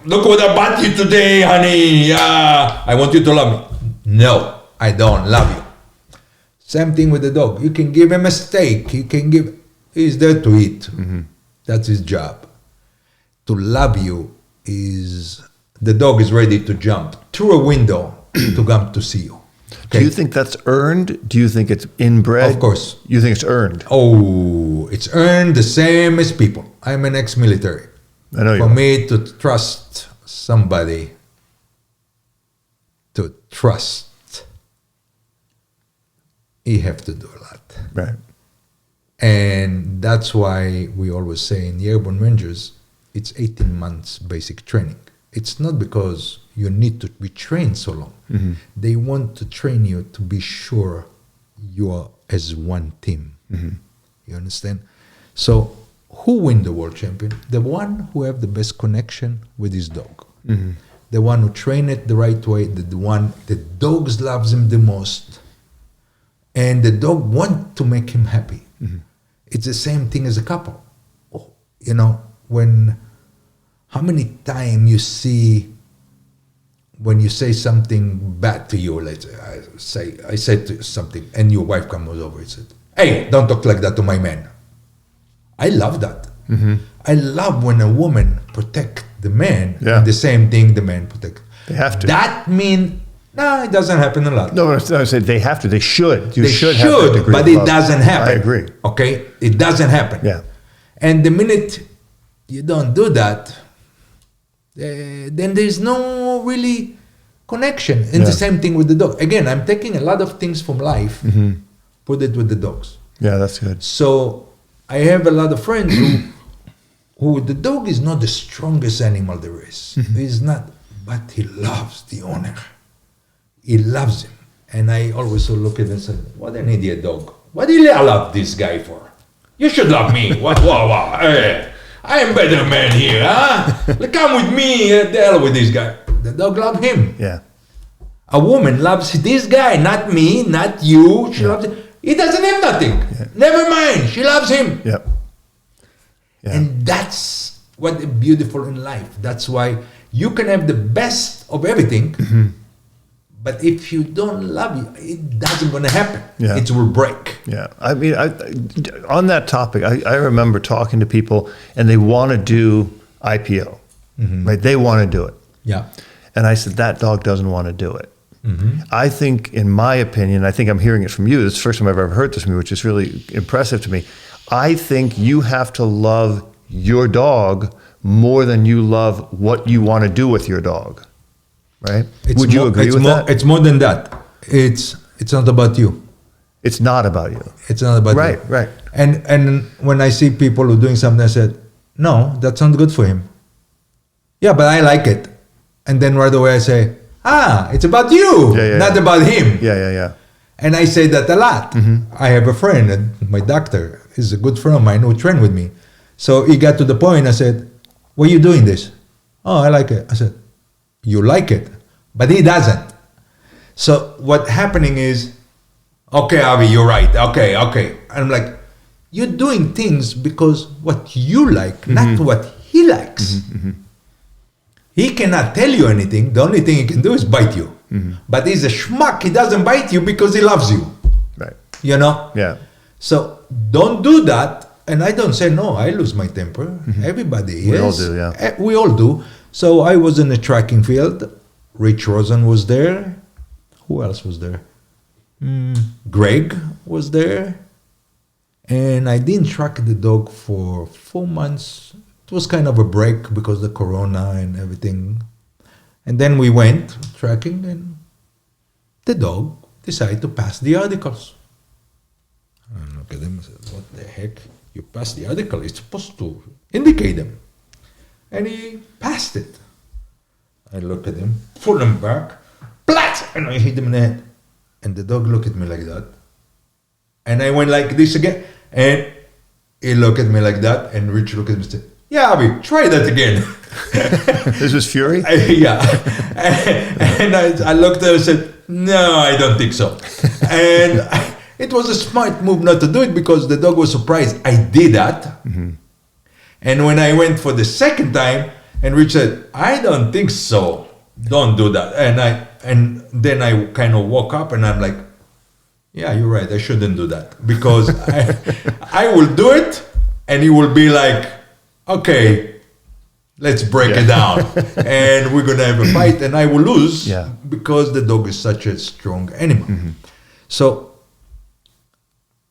look what I bought you today, honey. I want you to love me. No, I don't love you. Same thing with the dog. You can give him a steak. You can give, he's there to eat. That's his job. To love you is, the dog is ready to jump through a window to come to see you. Okay? Do you think that's earned? Do you think it's inbred? Of course. You think it's earned? Oh, it's earned the same as people. I'm an ex-military. I know you For are. me to trust somebody, you have to do a lot. Right. And that's why we always say in the Airborne Rangers, it's 18 months basic training. It's not because you need to be trained so long. Mm-hmm. They want to train you to be sure you are as one team. Mm-hmm. You understand? So who win the world champion? The one who have the best connection with his dog. Mm-hmm. The one who train it the right way, the one the dogs loves him the most, and the dog want to make him happy. Mm-hmm. It's the same thing as a couple. How many times you see when you say something bad to you, let's say I said to you something and your wife comes over and said, "Hey, don't talk like that to my man." I love that. Mm-hmm. I love when a woman protect the man, Yeah. and the same thing the man protect. They have to. That mean no, it doesn't happen a lot. No, I said they have to. They should. You They should have that degree but of it love. doesn't happen. I agree. Okay, it doesn't happen. Yeah. And the minute you don't do that, then there's no really connection. And Yeah. the same thing with the dog. Again, I'm taking a lot of things from life, Mm-hmm. put it with the dogs. Yeah, that's good. So I have a lot of friends who the dog is not the strongest animal there is. He's not, but he loves the owner. He loves him. And I always look at him and say, what an idiot dog. What do you love this guy for? You should love me. What? Wow. Hey, I am better man here, huh? Come with me, the hell with this guy. The dog loves him. Yeah. A woman loves this guy, not me, not you. She loves him. He doesn't have nothing. Yeah. Never mind. She loves him. Yep. Yeah. And that's what is beautiful in life. That's why you can have the best of everything, but if you don't love it, it doesn't going to happen. Yeah. It will break. Yeah, I mean, on that topic, I remember talking to people, and they want to do IPO, right? They want to do it, Yeah. and I said that dog doesn't want to do it. Mm-hmm. I think, in my opinion, I think I'm hearing it from you. It's the first time I've ever heard this from you, which is really impressive to me. I think you have to love your dog more than you love what you want to do with your dog, right? Would you agree with that? It's more than that. It's not about you. It's not about you. It's not about Right, you. right. And when I see people who are doing something, I said, no, that's not good for him. Yeah, but I like it. And then right away I say, it's about you, Yeah, not about him. Yeah. And I say that a lot. I have a friend, my doctor, is a good friend of mine who trained with me. So he got to the point, I said, why are you doing this? Oh, I like it. I said, you like it, but he doesn't. So what's happening is, okay, Avi, you're right. Okay. I'm like, you're doing things because what you like, not what he likes. He cannot tell you anything. The only thing he can do is bite you. But he's a schmuck. He doesn't bite you because he loves you. Right. You know? Yeah. So don't do that. And I don't say, no, I lose my temper. Everybody We all is. do, yeah. We all do. So I was in a tracking field. Rich Rosen was there. Who else was there? Greg was there. And I didn't track the dog for 4 months. It was kind of a break because of the corona and everything. And then we went tracking and the dog decided to pass the articles. I look at him and said, what the heck? You passed the article. It's supposed to indicate them. And he passed it. I look at him, pull him back, plat! And I hit him in the head. And the dog looked at me like that. And I went like this again. And he looked at me like that. And Rich looked at me and said, yeah, Avi, try that again. This was Fury? Yeah. And I looked at him and said, no, I don't think so. And it was a smart move not to do it because the dog was surprised I did that. And when I went for the second time, and Rich said, I don't think so. Don't do that. And then I kind of woke up and I'm like, yeah, you're right. I shouldn't do that because I will do it and he will be like, okay, let's break it down. And we're going to have a fight and I will lose because the dog is such a strong animal. So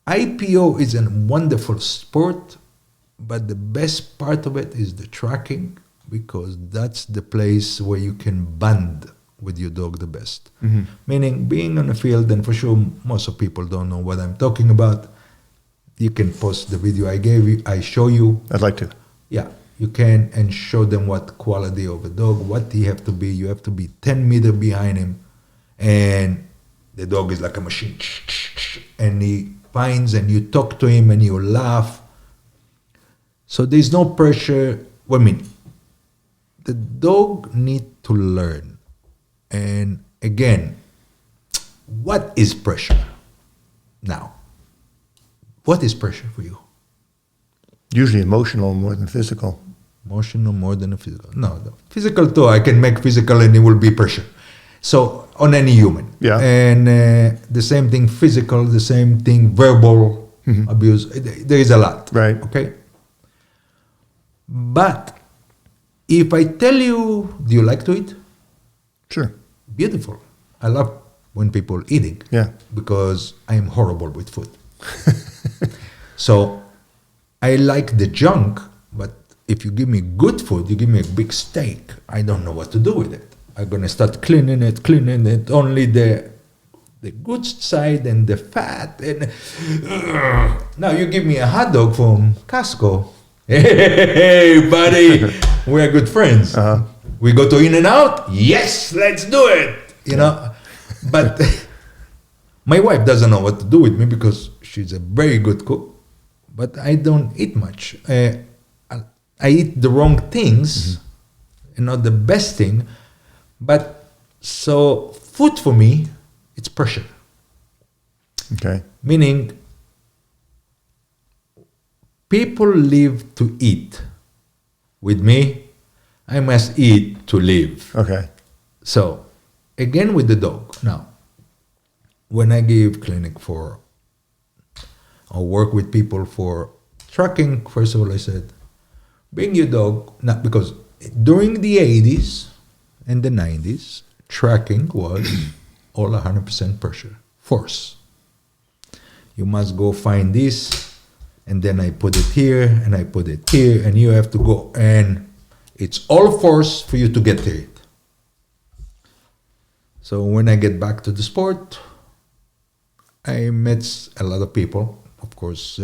IPO is a wonderful sport, But the best part of it is the tracking, because that's the place where you can bond with your dog the best. Meaning being on the field, and for sure most of people don't know what I'm talking about. You can post the video I show you. I'd like to. Yeah, you can, and show them what quality of a dog, what he have to be. You have to be 10 meters behind him, and the dog is like a machine. And he finds, and you talk to him, and you laugh. So there's no pressure. Well, I mean, the dog need to learn. And again, what is pressure? Now, what is pressure for you? Usually emotional more than physical. Emotional more than a physical. No, the physical too. I can make physical and it will be pressure. So on any human. Yeah. And the same thing physical, the same thing verbal abuse. There is a lot. Right. Okay. But if I tell you, do you like to eat? Sure. Beautiful. I love when people eating. Yeah. Because I am horrible with food. So I like the junk, but if you give me good food, you give me a big steak, I don't know what to do with it. I'm gonna start cleaning it, only the good side and the fat. And now you give me a hot dog from Costco. Hey, buddy, we are good friends. We go to In-N-Out. Yes, let's do it. You know, but my wife doesn't know what to do with me because she's a very good cook. But I don't eat much. I eat the wrong things, and not the best thing. But so food for me, it's pressure. Okay. Meaning, people live to eat. With me, I must eat to live. Okay. So, again with the dog. Now, when I give clinic for, or work with people for tracking, first of all, I said, bring your dog, not because during the 80s and the 90s, tracking was all 100% pressure, force. You must go find this, and then I put it here, and I put it here, and you have to go, and it's all force for you to get to it. So when I get back to the sport, I met a lot of people. Of course,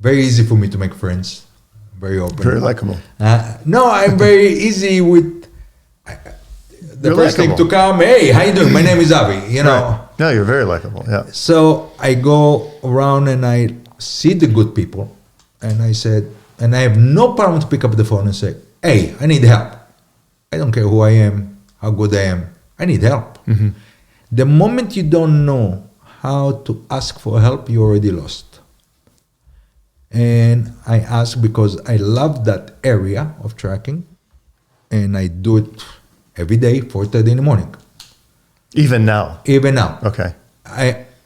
very easy for me to make friends. Very open. Very likable. No, I'm very easy with the You're first thing likable. to come. Hey, how you doing? My name is Avi. You know. Right. No, you're very likable. Yeah. So I go around and I see the good people, and I said, and I have no problem to pick up the phone and say, hey, I need help. I don't care who I am, how good I am. I need help. The moment you don't know how to ask for help, you already lost. And I ask because I love that area of tracking, and I do it every day, 4:30 in the morning. Even now. Even now. Okay.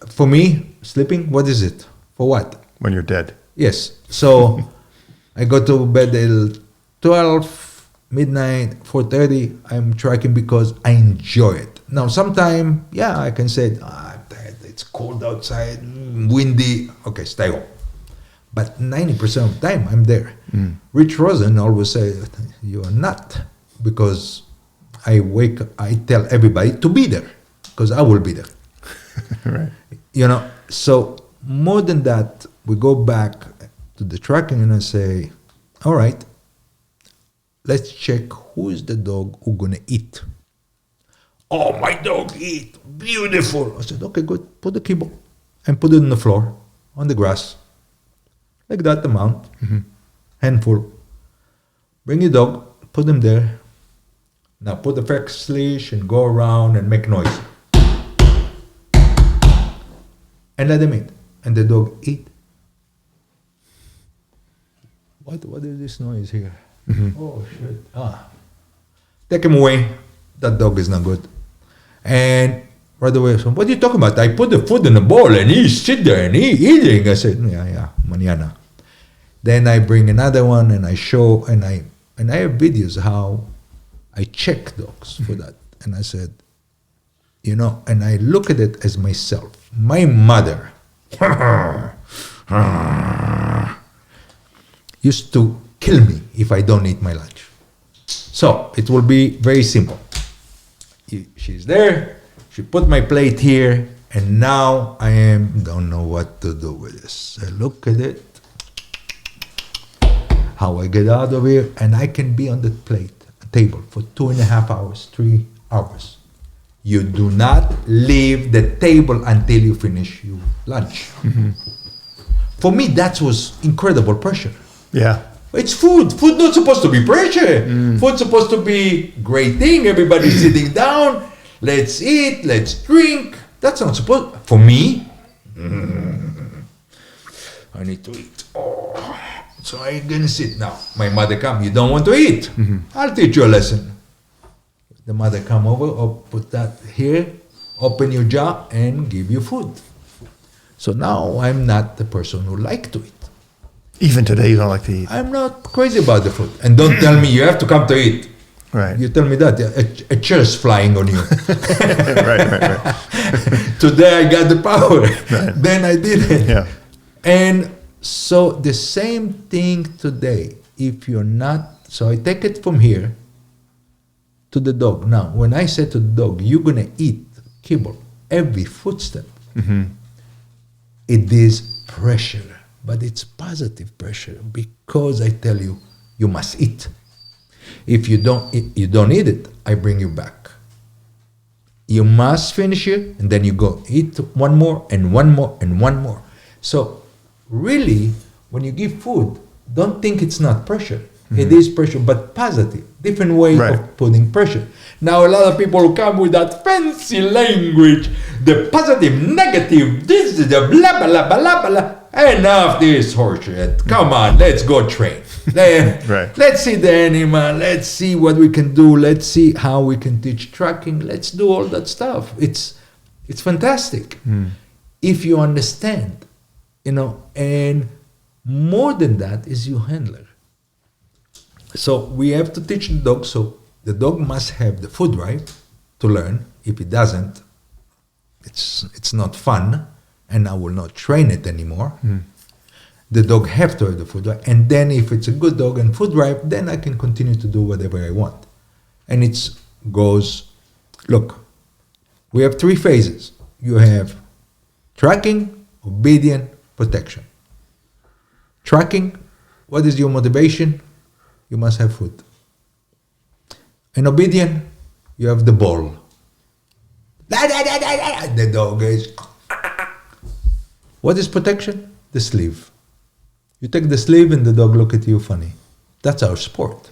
For me, sleeping, what is it? For what? When you're dead. Yes. So I go to bed at 12, midnight, 4:30. I'm tracking because I enjoy it. Now, sometime, yeah, I can say, I'm tired, it's cold outside, windy. Okay, stay home. But 90% of the time, I'm there. Rich Rosen always say, you are not, because I tell everybody to be there, because I will be there. Right. You know, so more than that, we go back to the tracking and I say, all right, let's check who is the dog who's going to eat. Oh, my dog eat, beautiful. I said, okay, good, put the kibble and put it on the floor, on the grass, like that amount, handful. Bring your dog, put him there. Now put the flex leash and go around and make noise. And let them eat. And the dog eat. What is this noise here? Oh, shit. Take him away. That dog is not good. And right away, so what are you talking about? I put the food in the bowl and he sit there and he eating. I said, yeah, mañana. Then I bring another one and I show, and I have videos how I check dogs for that. And I said, you know, and I look at it as myself. My mother used to kill me if I don't eat my lunch. So it will be very simple. She's there, she put my plate here, and now I don't know what to do with this. I look at it, how I get out of here, and I can be on the table for 2.5 hours, 3 hours. You do not leave the table until you finish your lunch. Mm-hmm. For me, that was incredible pressure. Yeah. It's food. Food not supposed to be pressure. Food's supposed to be great thing. Everybody's sitting down. Let's eat. Let's drink. That's not supposed. For me, I need to eat. Oh, so I'm gonna sit now. My mother come. You don't want to eat? Mm-hmm. I'll teach you a lesson. The mother come over. Or put that here. Open your jaw and give you food. So now I'm not the person who like to eat. Even today, you don't like to eat. I'm not crazy about the food. And don't tell me you have to come to eat. Right. You tell me that. A chair's flying on you. right. Today I got the power. Right. Then I didn't. Yeah. And so the same thing today. If you're not... So I take it from here to the dog. Now, when I say to the dog, you're going to eat kibble every footstep, it is pressure. But it's positive pressure because I tell you, you must eat. If you don't eat it, I bring you back. You must finish it, and then you go eat one more and one more and one more. So really, when you give food, don't think it's not pressure. It is pressure, but positive, different way of putting pressure. Now, a lot of people come with that fancy language, the positive, negative, this is the blah, blah, blah, blah, blah. Enough this horseshit. Come on, let's go train. Let's see the animal. Let's see what we can do. Let's see how we can teach tracking. Let's do all that stuff. It's fantastic if you understand, and more than that is your handler. So we have to teach the dog. So the dog must have the food drive to learn. If it doesn't, it's not fun. And I will not train it anymore. The dog have to have the food drive. And then if it's a good dog and food drive, then I can continue to do whatever I want. And it goes, look, we have 3 phases. You have tracking, obedient, protection. Tracking, what is your motivation? You must have food. And obedient, you have the ball. The dog is... What is protection? The sleeve. You take the sleeve and the dog look at you funny. That's our sport.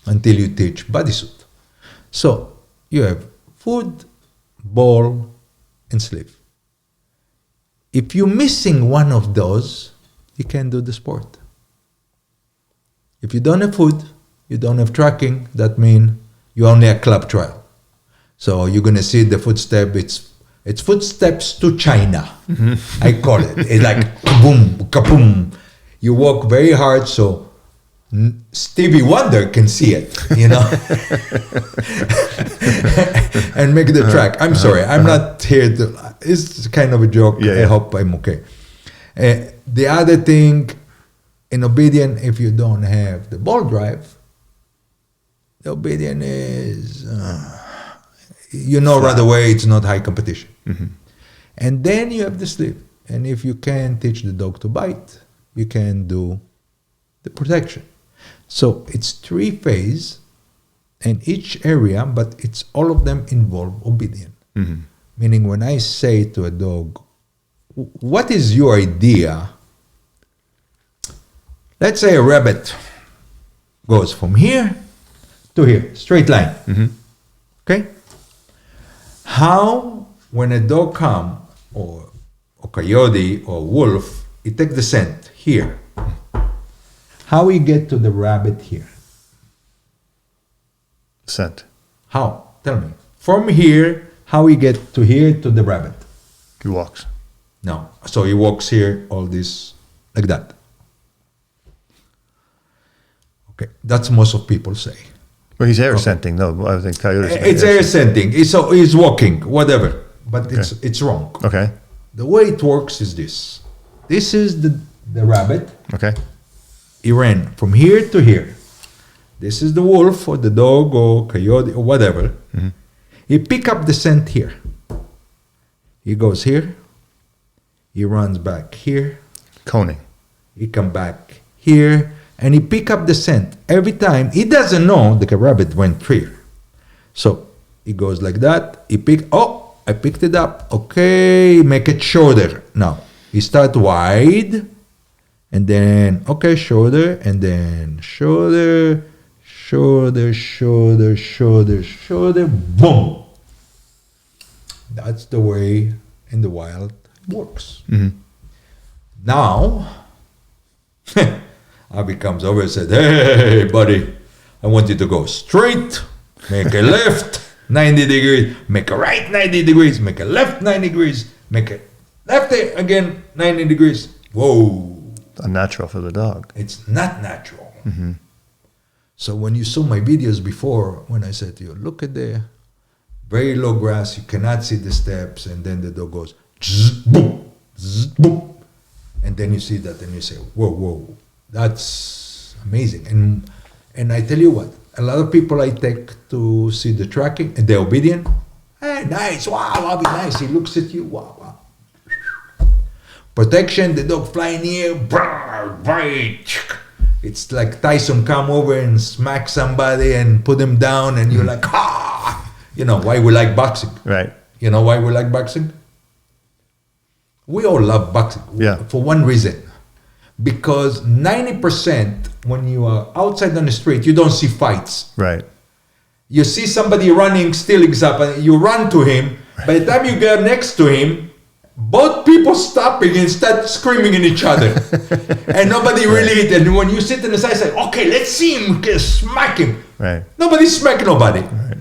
Until you teach bodysuit. So you have food, ball, and sleeve. If you're missing one of those, you can't do the sport. If you don't have food, you don't have tracking, that means you only have club trial. So you're going to see the footstep, it's footsteps to China. I call it. It's like kaboom, kaboom. You walk very hard so Stevie Wonder can see it, and make the track. I'm sorry, I'm not here to... It's kind of a joke. I hope I'm okay. The other thing, in obedient, if you don't have the ball drive, the obedient is... right away it's not high competition. And then you have the sleeve. And if you can teach the dog to bite, you can do the protection. So it's 3 phases in each area, but it's all of them involve obedience. Meaning when I say to a dog, what is your idea? Let's say a rabbit goes from here to here, straight line. Okay? How, when a dog comes, or coyote or wolf, it takes the scent here. How we get to the rabbit here? Scent. How? Tell me. From here, how we get to here to the rabbit? He walks. No. So he walks here, all this, like that. Okay. That's most of people say. Well, he's air scenting, though. I think coyotes. It's air scenting. He's walking, whatever. But it's wrong. Okay. The way it works is this. This is the rabbit. Okay. He ran from here to here. This is the wolf or the dog or coyote or whatever. He pick up the scent here. He goes here. He runs back here. Coning. He come back here. And he pick up the scent. Every time, he doesn't know the rabbit went here. So he goes like that. He I picked it up. Okay, make it shorter. Now, he start wide. And then, okay, shoulder. And then shoulder, shoulder, shoulder, shoulder, shoulder. Boom. That's the way in the wild it works. Now, Avi comes over and said, hey, buddy, I want you to go straight, make a left 90 degrees, make a right 90 degrees, make a left 90 degrees, make a left again 90 degrees. Whoa. Unnatural for the dog. It's not natural. So when you saw my videos before, when I said to you, look at the very low grass, you cannot see the steps, and then the dog goes, zzz, boom, zzz, boom. And then you see that and you say, whoa. That's amazing. And I tell you what, a lot of people I take to see the tracking and they're obedient. Hey, nice, wow, I'll be nice. He looks at you, wow. Protection, the dog flying here, right. It's like Tyson come over and smack somebody and put him down and you're like, ah. You know why we like boxing. Right. You know why we like boxing? We all love boxing. Yeah. For one reason. Because 90% when you are outside on the street, you don't see fights. Right. You see somebody running, stealing something, you run to him. By the time you get next to him, both people stopping and start screaming at each other. And nobody really hit. And when you sit on the side, say, okay, let's see him, smack him. Right. Nobody's smacking nobody. Right.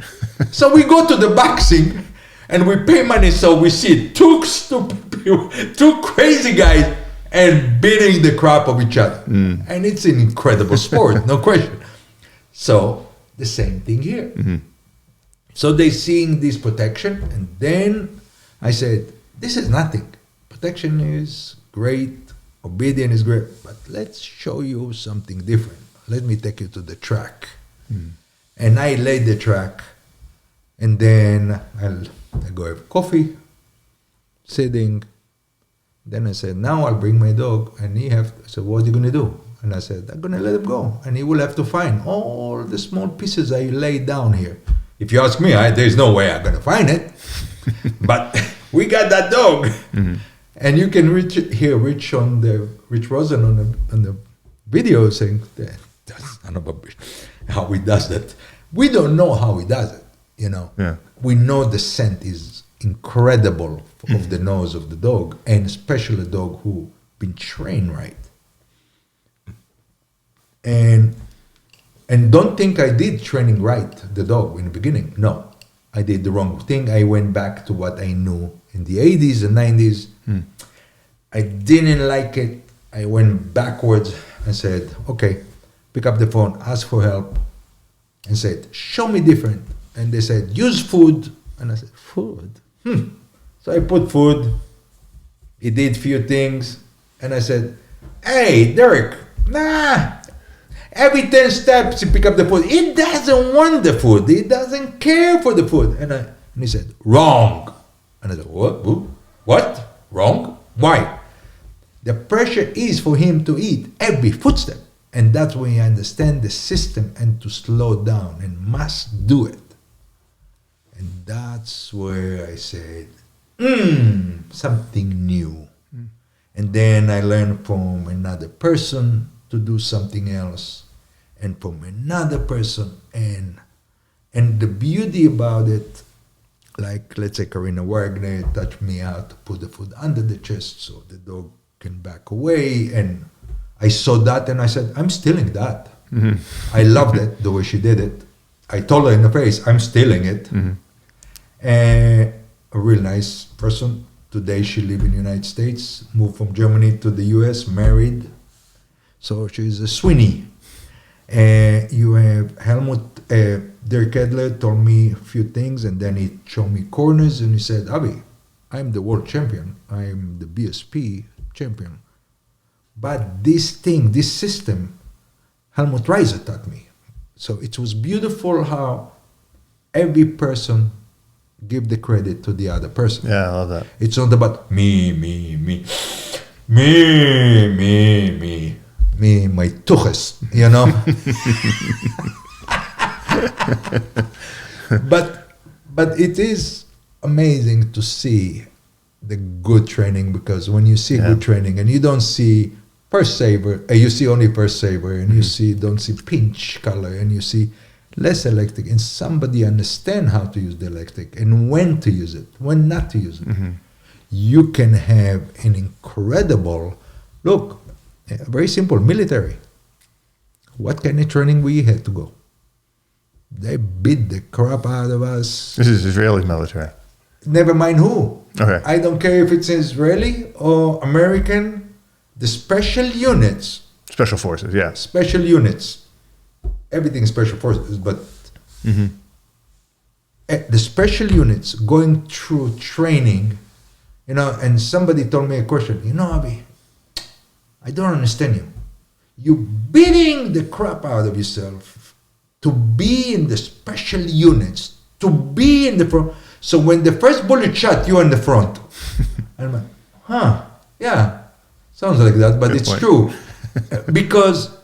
So we go to the boxing and we pay money, so we see two crazy guys and beating the crap of each other. And it's an incredible sport, no question. So the same thing here. So they seeing this protection, and then I said, this is nothing. Protection is great, obedience is great, but let's show you something different. Let me take you to the track. And I laid the track, and then I go have coffee, sitting. Then I said, now I'll bring my dog, and I said, what are you going to do? And I said, I'm going to let him go, and he will have to find all the small pieces I laid down here. If you ask me, there's no way I'm going to find it, but we got that dog. And you can reach Rich Rosen on the video saying, that's not about how he does that. We don't know how he does it, you know. Yeah. We know the scent is incredible of the nose of the dog, and especially a dog who been trained right. And don't think I did training right the dog in the beginning. No, I did the wrong thing. I went back to what I knew in the 80s and 90s. I didn't like it. I went backwards and said, okay, pick up the phone, ask for help, and said, show me different. And they said, use food. And I said, food? So I put food. He did few things. And I said, hey, Derek, every 10 steps he pick up the food. He doesn't want the food. He doesn't care for the food. And he said, wrong. And I said, what? What? Wrong? Why? The pressure is for him to eat every footstep. And that's when you understand the system and to slow down and must do it. And that's where I said, something new. And then I learned from another person to do something else, and from another person. And the beauty about it, like let's say Karina Wagner touched me out to put the food under the chest so the dog can back away. And I saw that and I said, I'm stealing that. I loved it, the way she did it. I told her in the face, I'm stealing it. A real nice person. Today she lives in the United States, moved from Germany to the US, married. So she's a Sweeney. You have Helmut, Dirk Edler told me a few things, and then he showed me corners, and he said, Avi, I'm the world champion. I'm the BSP champion. But this thing, this system, Helmut Reiser taught me. So it was beautiful how every person give the credit to the other person. Yeah, I love that. It's not about me, my tuches, you know. but it is amazing to see the good training, because when you see good training and you don't see purse saver, you see only purse saver, and you don't see pinch color, and you see less electric, and somebody understand how to use the electric and when to use it, when not to use it. You can have an incredible, look, very simple, military. What kind of training we had to go? They beat the crap out of us. This is Israeli military. Never mind who. Okay. I don't care if it's Israeli or American. The special units. Special forces, yeah. Special units. Everything is special forces, but the special units going through training, you know, and somebody told me a question, you know, Avi, I don't understand you. You beating the crap out of yourself to be in the special units, to be in the front. So when the first bullet shot, you're in the front. I'm like, yeah, sounds like that, but Good it's point. true. Because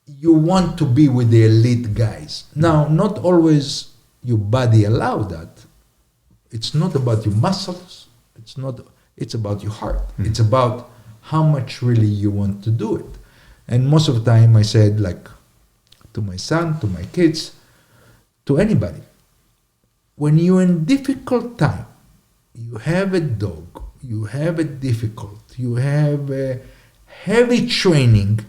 you want to be with the elite guys. Now, not always your body allow that. It's not about your muscles. It's about your heart. It's about how much really you want to do it. And most of the time I said, like, to my son, to my kids, to anybody, when you're in difficult time, you have a dog, you have a difficult, you have a heavy training,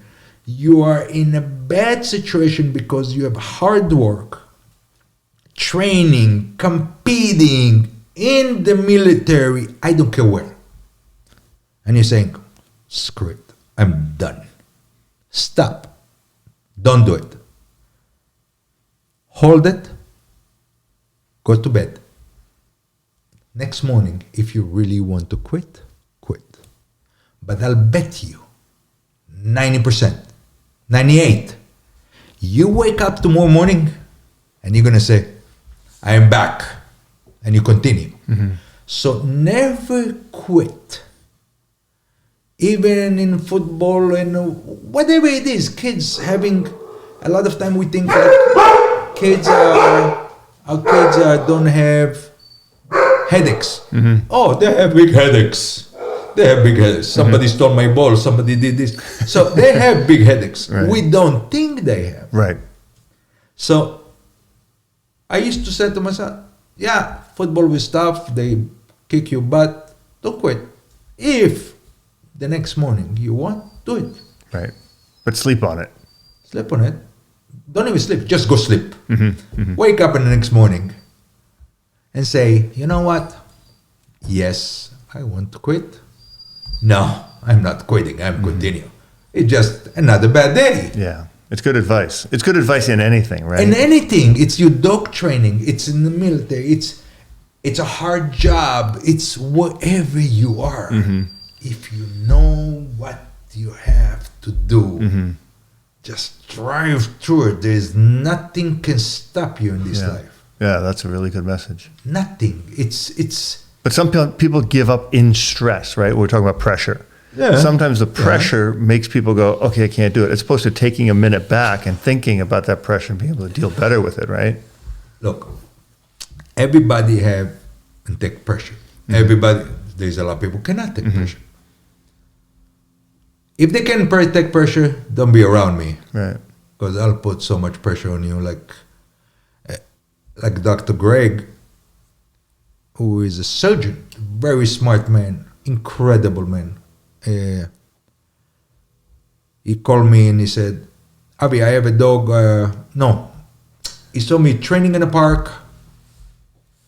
you are in a bad situation because you have hard work, training, competing in the military, I don't care where. And you're saying, screw it, I'm done. Stop. Don't do it. Hold it. Go to bed. Next morning, if you really want to quit, quit. But I'll bet you 90%, 98%, you wake up tomorrow morning and you're going to say, I am back. And you continue. So never quit. Even in football and whatever it is, kids having, a lot of time we think like kids don't have headaches. Oh, they have big headaches. They have big headaches. Somebody stole my ball. Somebody did this. So they have big headaches. Right. We don't think they have. Right. So I used to say to myself, yeah, football was tough. They kick your butt. Don't quit. If the next morning you want, do it. Right. But sleep on it. Sleep on it. Don't even sleep. Just go sleep. Wake up in the next morning and say, you know what? Yes, I want to quit. No, I'm not quitting. I'm continuing. It's just another bad day. Yeah. It's good advice. It's good advice in anything, right? In anything. It's your dog training. It's in the military. It's a hard job. It's wherever you are. If you know what you have to do, just drive through it. There's nothing can stop you in this life. Yeah, that's a really good message. Nothing. It's. But some people give up in stress, right? We're talking about pressure. Yeah. Sometimes the pressure makes people go, okay, I can't do it. As opposed to taking a minute back and thinking about that pressure and being able to deal better with it, right? Look, everybody have and take pressure. Everybody, there's a lot of people cannot take pressure. If they can take pressure, don't be around me. Right. Because I'll put so much pressure on you. Like Dr. Greg, who is a surgeon, very smart man, incredible man. He called me and he said, Avi, I have a dog. No. He saw me training in a park.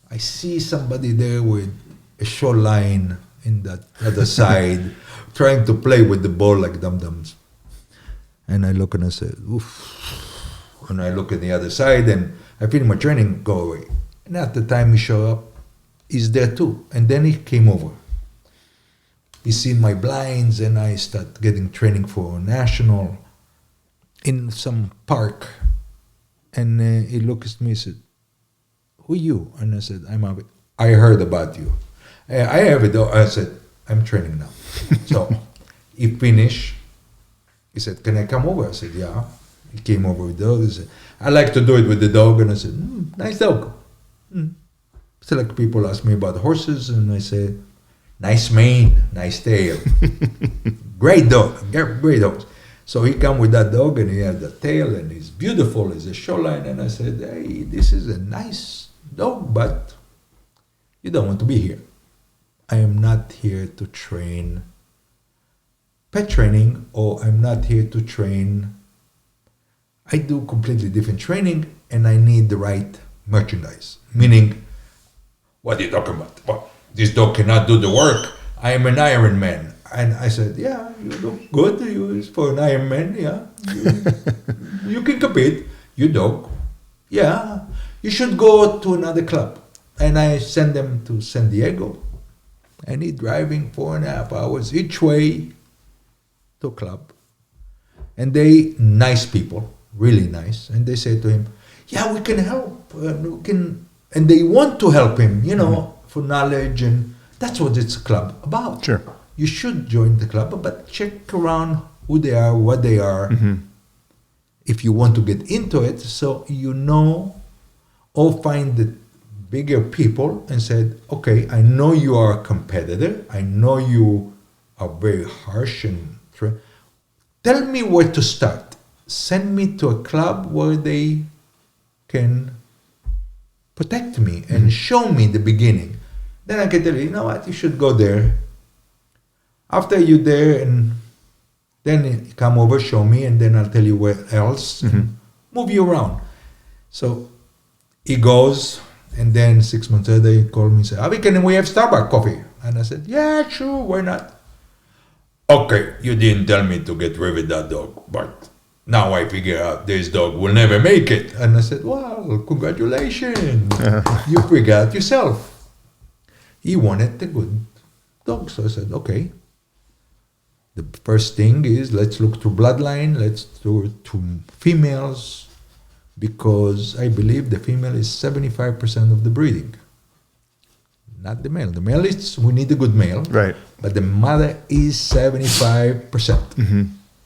I see somebody there with a shoreline in that other side, trying to play with the ball like dum-dums. And I look and I said, oof. And I look at the other side and I feel my training go away. And at the time he showed up, he's there too. And then he came over. He seen my blinds and I start getting training for national. in some park, and he looked at me and said, "Who you?" And I said, "I'm Avi. I heard about you. I have a dog." I said, "I'm training now." So he finished. He said, "Can I come over?" I said, "Yeah." He came over with the dog. He said, "I like to do it with the dog." And I said, "Nice dog." So like people ask me about horses, and I say, "Nice mane, nice tail." Great dog, great dogs. So he come with that dog, and he had the tail, and he's beautiful, he's a shoreline. And I said, "Hey, this is a nice dog, but you don't want to be here. I am not here to train pet training, or I'm not here to train. I do completely different training, and I need the right merchandise." Meaning, what are you talking about? Well, this dog cannot do the work. I am an Iron Man. And I said, "Yeah, you look good. You for an Iron Man, yeah. You can compete. You dog. Yeah. You should go to another club." And I send them to San Diego. And he driving 4.5 hours each way to a club. And they nice people, really nice. And they say to him, "Yeah, we can help. We can," and they want to help him, for knowledge, and that's what it's a club about. Sure. You should join the club, but check around who they are, what they are, if you want to get into it, so or find the bigger people and said, "Okay, I know you are a competitor. I know you are very harsh and tell me where to start. Send me to a club where they can protect me and show me the beginning. Then I can tell you, you know what, you should go there. After you're there, and then you come over, show me, and then I'll tell you where else, move you around." So he goes, and then 6 months later, he called me and said, "Avi, can we have Starbucks coffee?" And I said, "Yeah, sure, why not?" "Okay, you didn't tell me to get rid of that dog, but now I figure out this dog will never make it." And I said, "Well, congratulations. You figure out yourself." He wanted a good dog. So I said, "Okay. The first thing is, let's look to bloodline. Let's do to females, because I believe the female is 75% of the breeding. Not the male. The male is, we need a good male. Right. But the mother is 75%.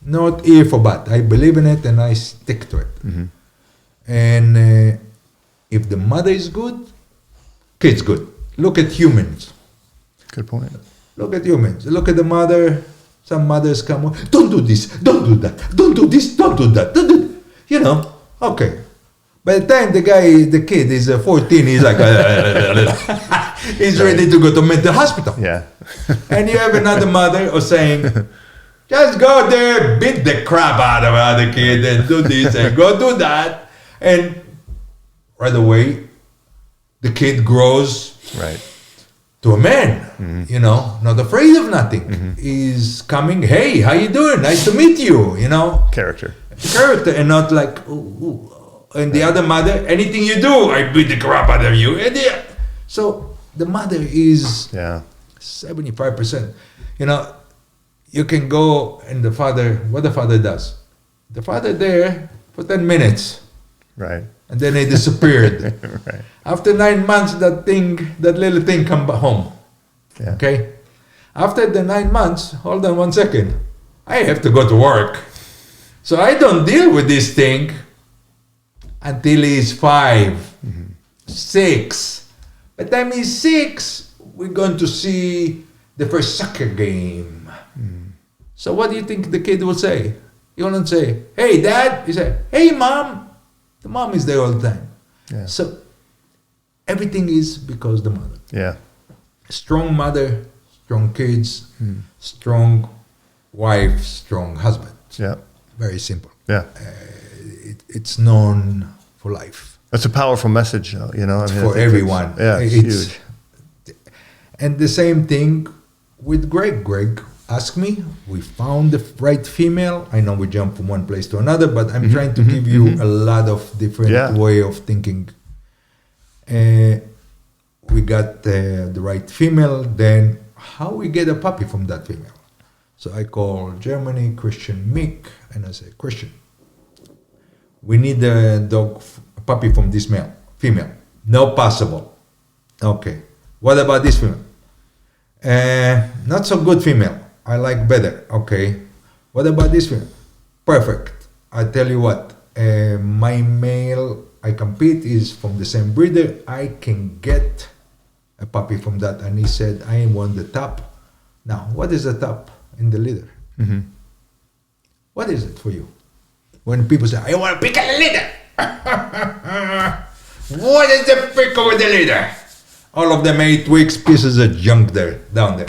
Not if or but. I believe in it, and I stick to it. And if the mother is good, kid's good. Look at humans. Good point. Look at humans. Look at the mother. Some mothers come, "Don't do this, don't do that, don't do this, don't do that, don't do," okay. By the time the kid is 14, he's like, he's ready to go to mental hospital. Yeah. And you have another mother saying, "Just go there, beat the crap out of other kid, and do this, and go do that." And right away, the kid grows Right. to a man, not afraid of nothing. He's coming, "Hey, how you doing? Nice to meet you," Character. and not like, "Ooh." And the other mother, "Anything you do, I beat the crap out of you." And so the mother is 75%. You can go, and what the father does. The father there for 10 minutes. Right. And then he disappeared. Right. After 9 months, that little thing come back home. Yeah. Okay? After the 9 months, hold on 1 second. I have to go to work. So I don't deal with this thing until he's 5, 6. By the time he's 6, we're going to see the first soccer game. So what do you think the kid will say? He won't say, "Hey, Dad." He say, "Hey, Mom." The mom is there all the time. Yeah. So everything is because the mother. Yeah. Strong mother, strong kids, strong wife, strong husband. Yeah. Very simple. Yeah. It's known for life. That's a powerful message, I For think everyone. it's huge. And the same thing with Greg. Greg asked me, we found the right female. I know we jump from one place to another, but I'm trying to give you a lot of different way of thinking. We got the right female. Then how we get a puppy from that female? So I call Germany, Christian Mick, and I say, "Christian, We need a a puppy from this female. No possible. Okay. What about this female? Not so good female. I like better. Okay. What about this female? Perfect. I tell you what. My male I compete is from the same breeder. I can get a puppy from that. And he said, I want the top. Now, what is the top in the litter? Mm-hmm. What is it for you? When people say, I want to pick a litter. What is the pick of the litter? All of them 8 weeks, pieces of junk there, down there.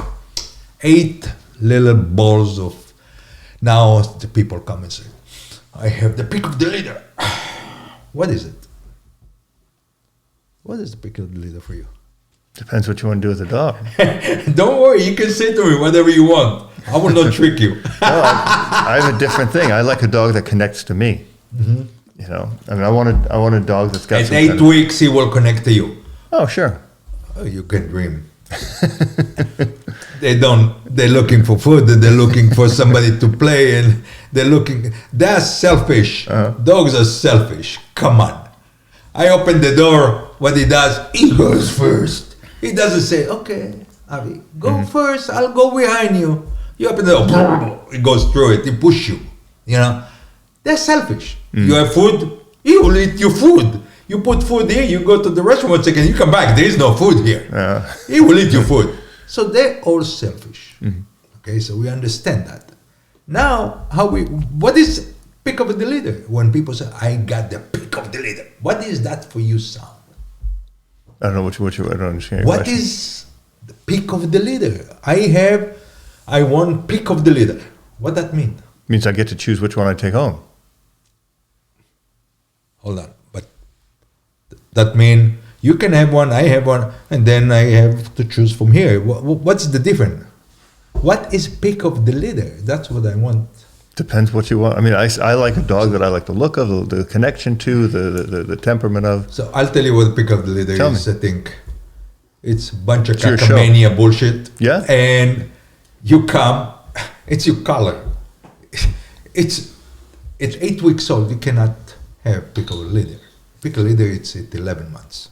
8 little balls of... Now the people come and say, I have the pick of the litter. What is it? What is the pick of the litter for you? Depends what you want to do with the dog. Don't worry, you can say to me whatever you want. I will not trick you. No, I have a different thing. I like a dog that connects to me. Mm-hmm. You know, I mean, I want a dog that's got At some 8 kind of- weeks, he will connect to you. Oh, sure. Oh, you can dream. They're looking for food, they're looking for somebody to play, and they're selfish. Dogs are selfish. Come on. I open the door, what he does, he goes first. He doesn't say, okay, Avi, go first, I'll go behind you. You open the door, he goes through it, he push you. You know, they're selfish. You have food, he will eat your food. You put food here, you go to the restaurant once again, you come back, there is no food here. He will eat your food. So they're all selfish. Okay, so we understand that. Now, what is pick of the litter? When people say, I got the pick of the litter. What is that for you, son? I don't know what you I don't understand. Your What question. is the pick of the litter? I want pick of the litter. What that mean? Means I get to choose which one I take home. Hold on, but that mean you can have one, I have one, and then I have to choose from here. What's the difference? What is pick of the litter? That's what I want. Depends what you want. I mean, I like a dog that I like the look of, the connection to, the temperament of. So I'll tell you what pick of the litter Tell is. me. I think it's a bunch of It's your show. cacamania bullshit. Yeah. And you come, it's your color. It's 8 weeks old. You cannot have pick of the litter. Pick of the litter, it's at 11 months.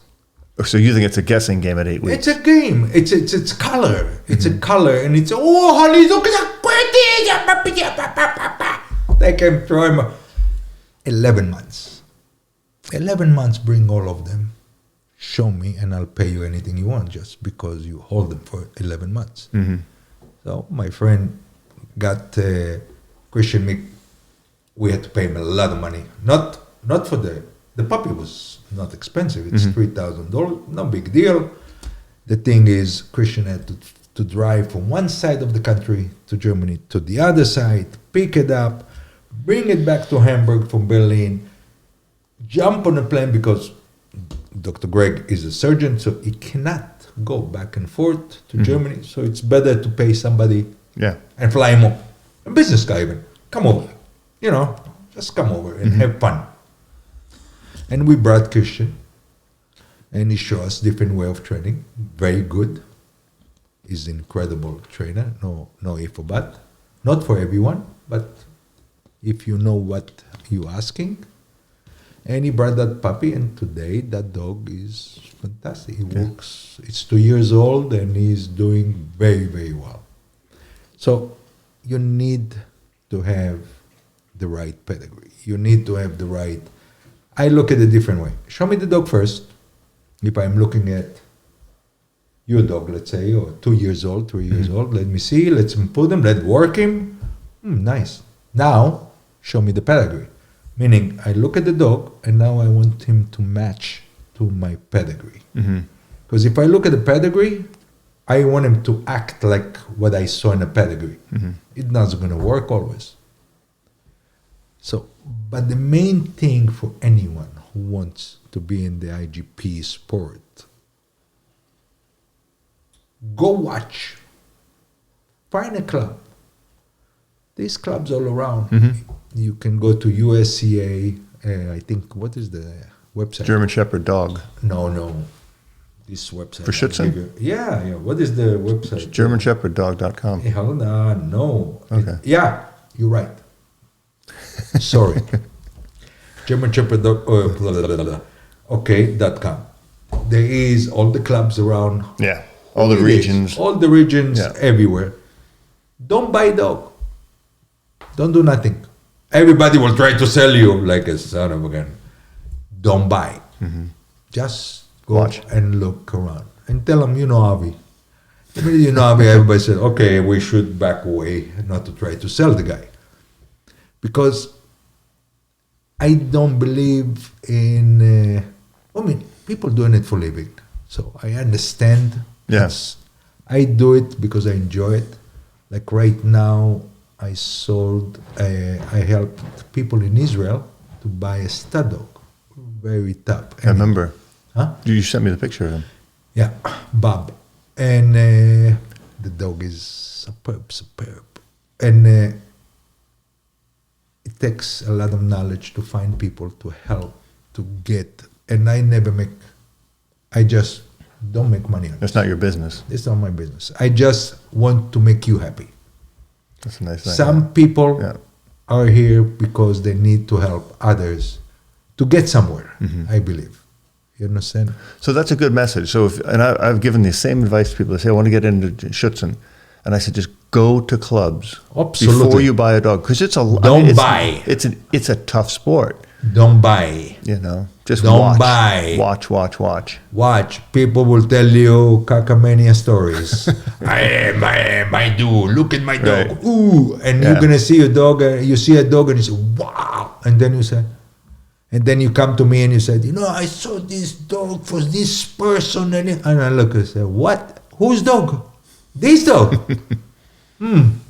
So you think it's a guessing game at 8 weeks? It's a game. It's color. It's a color, and it's honey, look at that pretty. They can throw him 11 months. 11 months. Bring all of them. Show me, and I'll pay you anything you want, just because you hold them for 11 months. So my friend got Christian Mick. We had to pay him a lot of money. Not for the puppy was not expensive. It's $3,000. No big deal. The thing is, Christian had to drive from one side of the country to Germany to the other side, pick it up, bring it back to Hamburg from Berlin, jump on a plane because Dr. Greg is a surgeon, so he cannot go back and forth to Germany. So it's better to pay somebody and fly him over. A business guy even. Come over. You know, just come over and have fun. And we brought Christian, and he showed us different way of training. Very good. He's an incredible trainer. No if or but. Not for everyone, but if you know what you're asking. And he brought that puppy, and today that dog is fantastic. He works. It's 2 years old, and he's doing very, very well. So you need to have the right pedigree. You need to have the right... I look at it a different way. Show me the dog first. If I'm looking at your dog, let's say, or 2 years old, 3 years old, let me see, let's put him, let's work him. Nice. Now, show me the pedigree. Meaning, I look at the dog, and now I want him to match to my pedigree. Because if I look at the pedigree, I want him to act like what I saw in the pedigree. It's not going to work always. So, but the main thing for anyone who wants to be in the IGP sport, go watch. Find a club. There's clubs all around. You can go to USCA. I think, what is the website? German Shepherd dog. No. This website. For Schutzhund? Yeah. What is the website? GermanShepherdDog.com. Hey, hold on. No. Okay. Yeah, you're right. Sorry. German Shepherd. Okay.com. There is all the clubs around. Yeah. All the regions. All the regions Yeah. everywhere. Don't buy dog. Don't do nothing. Everybody will try to sell you like a son of a gun. Don't buy. Just go Watch. and look around and tell them, Avi. The minute you know Avi, everybody said, okay, we should back away not to try to sell the guy. Because I don't believe in, people doing it for living. So I understand. Yes. I do it because I enjoy it. Like right now, I helped people in Israel to buy a stud dog. Very top. I remember. Huh? You sent me the picture of him. Yeah, Bob. And the dog is superb. And it takes a lot of knowledge to find people to help, to get. And I just don't make money on it. It's not your business. It's not my business. I just want to make you happy. That's a nice thing. Some people Yeah. are here because they need to help others to get somewhere, I believe. You understand? So that's a good message. So, I've given the same advice to people. They say, I want to get into Schutzhund. And I said, just go to clubs Absolutely. before you buy a dog. Because it's a... Don't buy. It's a tough sport. Don't buy. Just Don't watch. buy. Watch. Watch. People will tell you cacamania stories. I do. Look at my dog. Right. Ooh. And you're going to see a dog. You see a dog and you say, wow. And then you say... And then you come to me and you said, I saw this dog for this person. And I look and say, what? Whose dog? This dog. And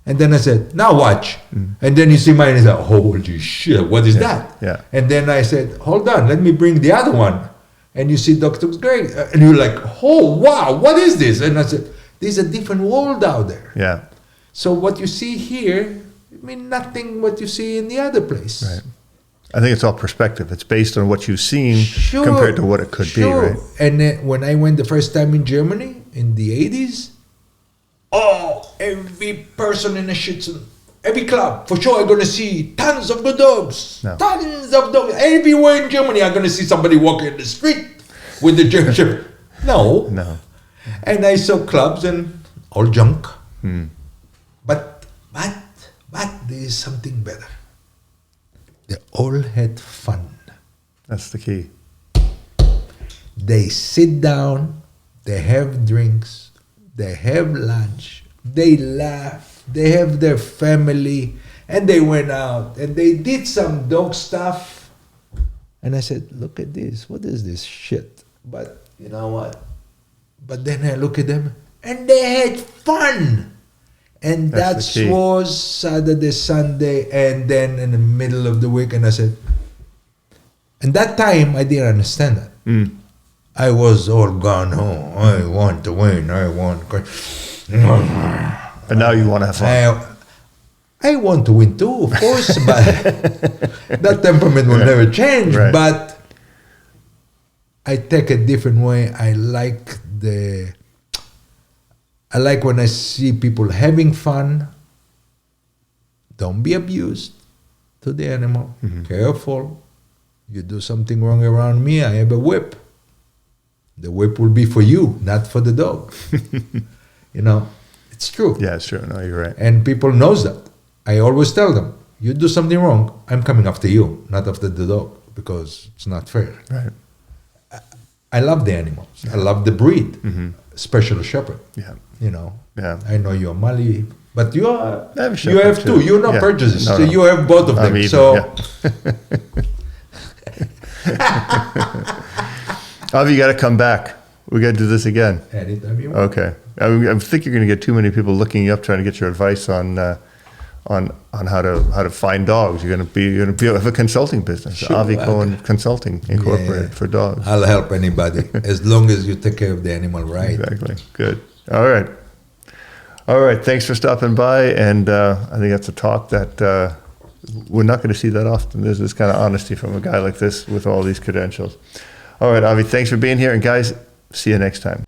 then I said, now watch. And then you see mine and say, holy shit, what is that? Yeah. And then I said, hold on, let me bring the other one. And you see Dr. Great. And you're like, oh, wow, what is this? And I said, there's a different world out there. Yeah. So what you see here, nothing what you see in the other place. Right. I think it's all perspective. It's based on what you've seen compared to what it could be, right? And then when I went the first time in Germany in the 80s, every person in a Schutzhund, every club, for sure, I'm going to see tons of good dogs. No. Tons of dogs. Everywhere in Germany, I'm going to see somebody walking in the street with the German Shepherd. No. And I saw clubs and all junk. But there is something better. They all had fun. That's the key. They sit down, they have drinks, they have lunch, they laugh, they have their family, and they went out and they did some dog stuff. And I said, look at this, what is this shit? But you know what? But then I look at them and they had fun. And that was Saturday, Sunday, and then in the middle of the week, and I said, and that time I didn't understand that. I was all gone home. I want to win. I want. And now you want to have fun. I want to win too, of course, but that temperament will never change. Right. But I take a different way. I like when I see people having fun. Don't be abused to the animal. Careful. You do something wrong around me, I have a whip. The whip will be for you, not for the dog. It's true. Yeah, it's true. No, you're right. And people knows that. I always tell them, you do something wrong, I'm coming after you, not after the dog, because it's not fair. Right. I love the animals. I love the breed, special shepherd. Yeah. Yeah. I know you're Mali, but you have too. two. You're not purchases, No. so you have both of them. Even, Avi, you got to come back. We got to do this again. Anytime you want. Okay. I think you're going to get too many people looking you up trying to get your advice on how to find dogs. You're going to have a consulting business, Sure, Avi Cohen Consulting Incorporated for dogs. I'll help anybody as long as you take care of the animal right. Exactly. Good. All right. Thanks for stopping by. And I think that's a talk that we're not going to see that often. There's this kind of honesty from a guy like this with all these credentials. All right, Avi, thanks for being here. And guys, see you next time.